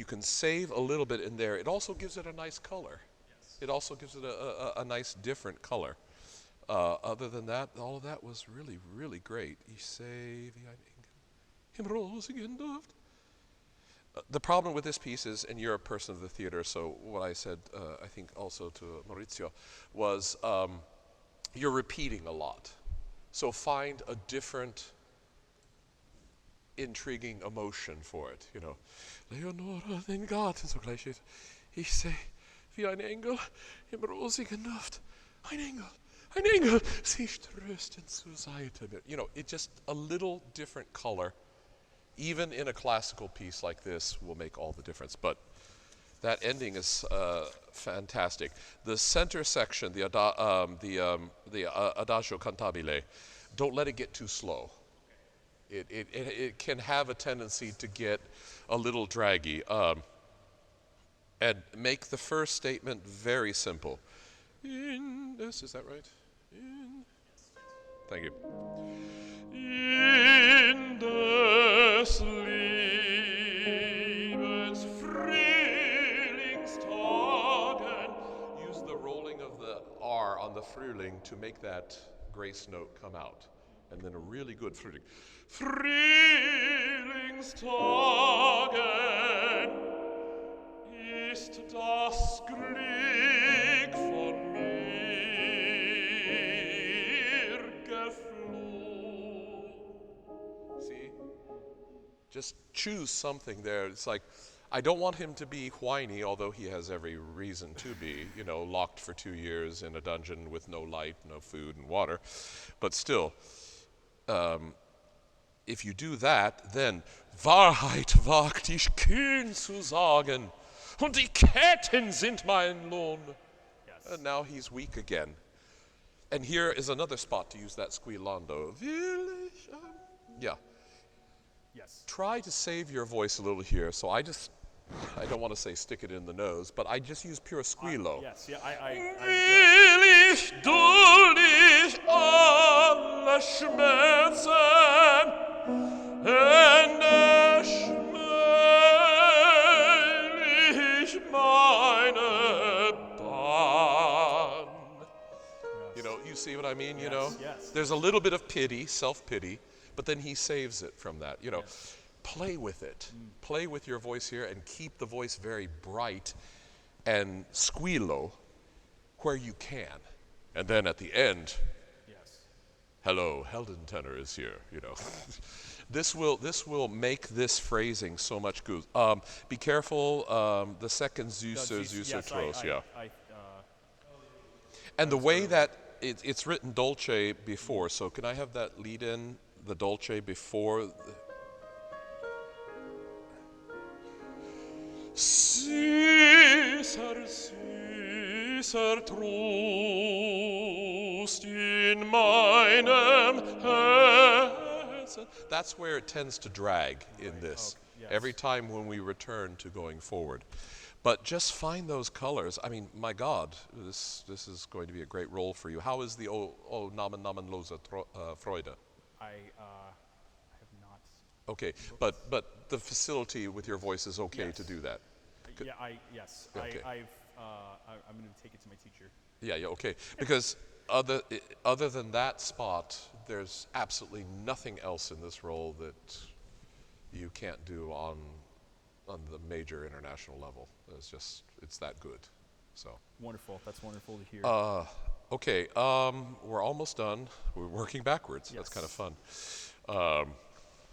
can save a little bit in there, it also gives it a nice color. Yes. It also gives it a nice different color. Other than that, all of that was really, really great. Ich seh wie ein Engel im rosigen Duft. The problem with this piece is, and you're a person of the theater, so what I said, I think also to Maurizio, was you're repeating a lot. So find a different, intriguing emotion for it, you know. Leonora, den Garten so gleich ist. Ich seh wie ein Engel im rosigen Duft. Ein Engel, sie tröstend zur Seite. You know, it just a little different color, even in a classical piece like this, will make all the difference. But that ending is fantastic. The center section, the Adagio Cantabile, don't let it get too slow. It can have a tendency to get a little draggy. And make the first statement very simple. In this, is that right? Thank you. In des Lebens Frühlingstagen. Use the rolling of the R on the Frühling to make that grace note come out. And then a really good Frühling. Frühlingstagen ist das Glück von mir geflohen. See? Just choose something there. It's like, I don't want him to be whiny, although he has every reason to be, you know, locked for 2 years in a dungeon with no light, no food, and water. But still, if you do that, then Wahrheit wagt ich kühn zu sagen, und die Ketten sind mein Lohn. Yes. And now he's weak again. And here is another spot to use that squillando. Yeah. Yes. Try to save your voice a little here. So I don't want to say stick it in the nose, but I just use pure squillo. Yes, yeah, Will ich duldig alle Schmerzen und erschmählich meine Bahn. You know, you see what I mean, you know? Yes. There's a little bit of pity, self-pity, but then he saves it from that, you know. Yes. Play with it. Play with your voice here and keep the voice very bright and squillo where you can. And then at the end, hello, Heldentenor is here, you know. This will make this phrasing so much good. Be careful, the second süßer, Trost, yeah. And the way that it's written dolce before, so can I have that lead in, the dolce before? Süßer, süßer Trost in meinem Herzen. That's where it tends to drag in this. Okay, yes. Every time when we return to going forward. But just find those colors. I mean, my God, this is going to be a great role for you. How is the Namen namenlose Freude? I have not. Okay, but the facility with your voice is okay to do that. Yeah, yes. Okay. I'm going to take it to my teacher. Yeah, okay. Because other than that spot, there's absolutely nothing else in this role that you can't do on the major international level. It's that good. So wonderful. That's wonderful to hear. Okay, we're almost done. We're working backwards. Yes. That's kind of fun.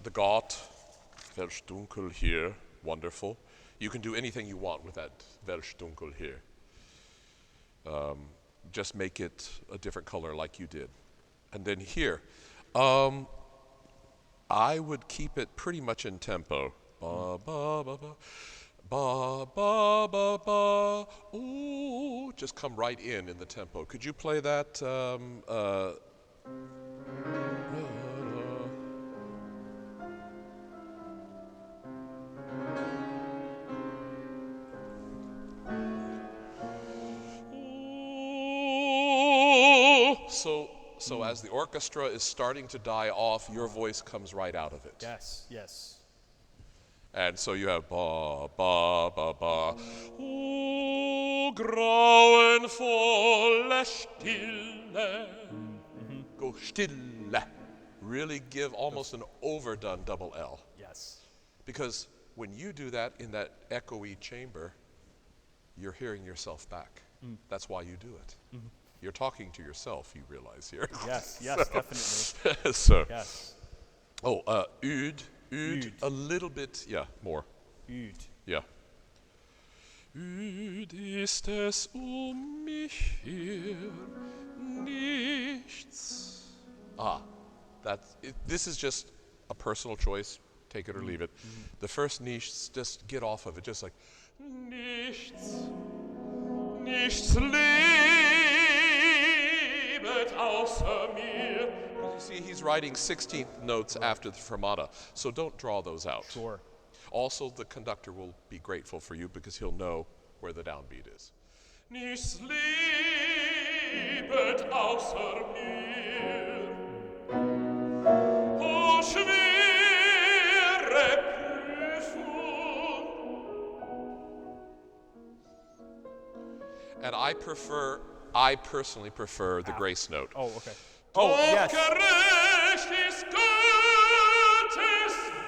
The Gott, welch dunkel hier, wonderful. You can do anything you want with that welch dunkel here. Just make it a different color like you did. And then here, I would keep it pretty much in tempo. Ba, ba, ba, ba. Ba, ba, ba, ba. Ooh, just come right in the tempo. Could you play that? So as the orchestra is starting to die off, your voice comes right out of it. Yes, yes. And so you have ba, ba, ba, ba. O grauenvolle Stille. Go stille. Really give almost an overdone double L. Yes. Because when you do that in that echoey chamber, you're hearing yourself back. That's why you do it. You're talking to yourself, you realize here. Yes, definitely. So, Yes. oh, oud, Oud. a little bit, yeah, more. Oud. Yeah. Oud ist es mich hier nichts. This is just a personal choice. Take it or leave it. The first nichts, just get off of it. Just like, nichts, nichts lebet außer mir. You see, he's writing 16th notes after the fermata, so don't draw those out. Sure. Also, the conductor will be grateful for you because he'll know where the downbeat is. Nichts lebet außer mir. O schwere Prüfung. And I personally prefer the grace note. Oh, okay. Oh, yes. Gerecht ist Gottes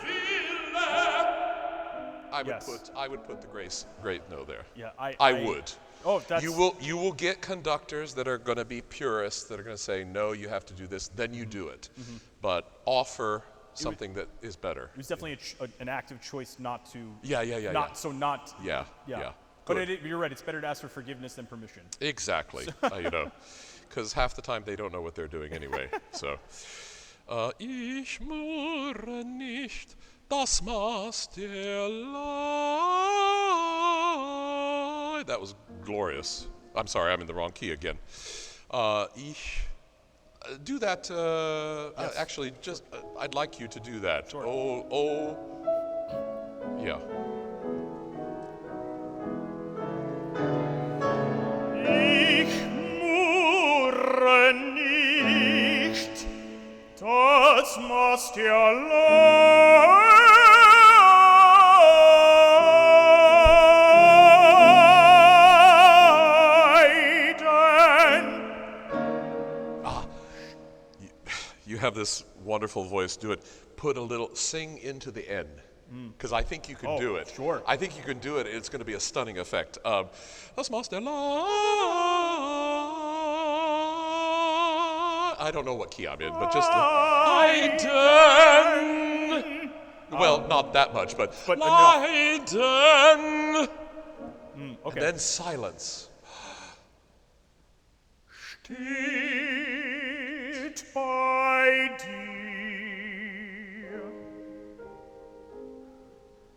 Wille. I would put the great note there. Yeah, I would. Oh, that's. You will get conductors that are going to be purists that are going to say no, you have to do this. Then you do it, but offer something that is better. It was definitely an active choice not to. Yeah. Yeah. But Good. you're right. It's better to ask for forgiveness than permission. Exactly. Because half the time they don't know what they're doing anyway. So, ich murre nicht, das Maß der Leid. That was glorious. I'm sorry, I'm in the wrong key again. Do that. Yes. Actually, just I'd like you to do that. Sure. Yeah. Ich murre nicht, das Maß der Leiden. You have this wonderful voice. Do it. Sing into the N. Because I think you can do it. Sure. I think you can do it. It's going to be a stunning effect. Das Maß der Leid. I don't know what key I'm in, but just Leiden. Well, not that much, but Leiden. Okay. And then silence. Steht bei dir.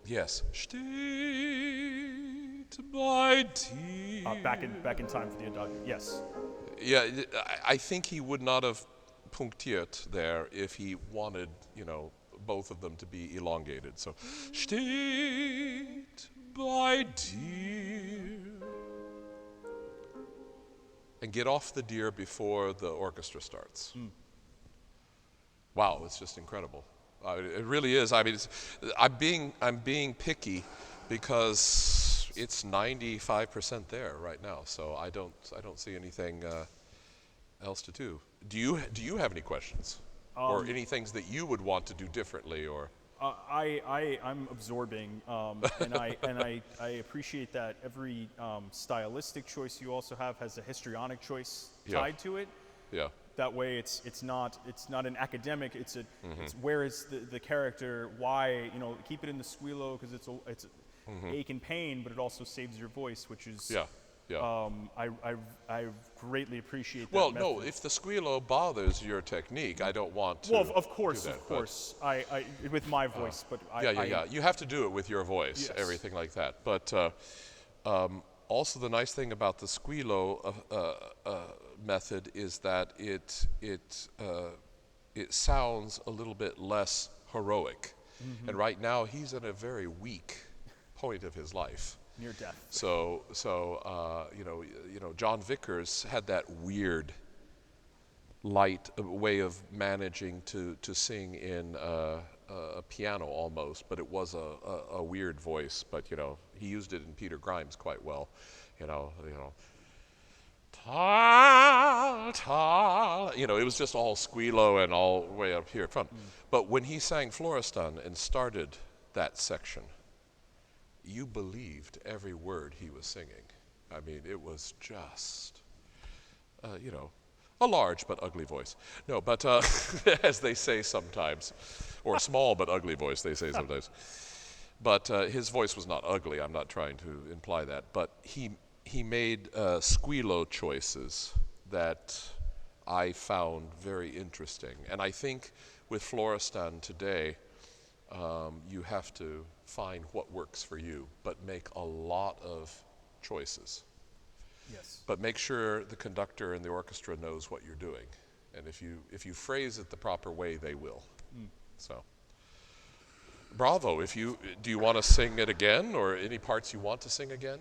Yes. Steht bei dir. Back in time for the adagio. Yes. Yeah, I think he would not have punktiert there if he wanted, both of them to be elongated. So, steht bei dir. And get off the deer before the orchestra starts. Wow, it's just incredible. It really is. I mean, I'm being picky because it's 95% there right now. So I don't see anything else to do. Do you have any questions or any things that you would want to do differently or? I'm absorbing, and I appreciate that every stylistic choice you also have has a histrionic choice tied to it. Yeah. That way, it's not an academic. It's where is the character? Why keep it in the squillo because it's ache and pain, but it also saves your voice, which is I greatly appreciate that. Well, method. no, if the squillo bothers your technique, I don't want to. Well, of course, do that, of course. I with my voice, but yeah. You have to do it with your voice, Yes. everything like that. But also, the nice thing about the squillo method is that it sounds a little bit less heroic. And right now, he's in a very weak point of his life. Near death. So John Vickers had that weird, light way of managing to sing in a piano almost, but it was a weird voice. But he used it in Peter Grimes quite well. Tal. It was just all squillo and all way up here front. But when he sang Florestan and started that section, you believed every word he was singing. I mean, it was just, you know, a large but ugly voice. No, but as they say sometimes, or small but ugly voice, they say sometimes. But his voice was not ugly. I'm not trying to imply that. But he made squillo choices that I found very interesting. And I think with Florestan today, you have to find what works for you, but make a lot of choices. Yes. But make sure the conductor and the orchestra knows what you're doing. And if you phrase it the proper way, they will. So, bravo. Do you want to sing it again, or any parts you want to sing again?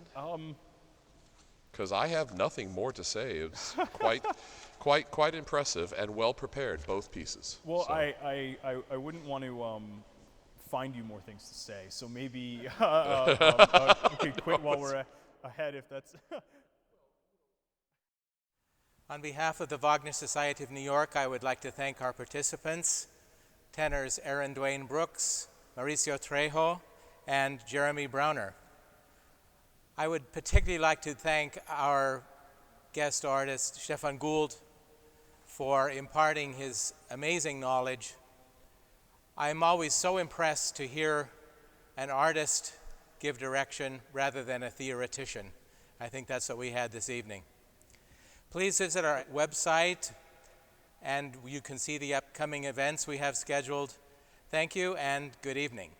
Because I have nothing more to say. It's quite impressive and well prepared, both pieces. Well, So. I wouldn't want to find you more things to say. So maybe we could quit while we're ahead, if that's. On behalf of the Wagner Society of New York, I would like to thank our participants, tenors Errin Duane Brooks, Mauricio Trejo, and Jeremy Brauner. I would particularly like to thank our guest artist, Stefan Gould, for imparting his amazing knowledge. I'm always so impressed to hear an artist give direction rather than a theoretician. I think that's what we had this evening. Please visit our website, and you can see the upcoming events we have scheduled. Thank you, and good evening.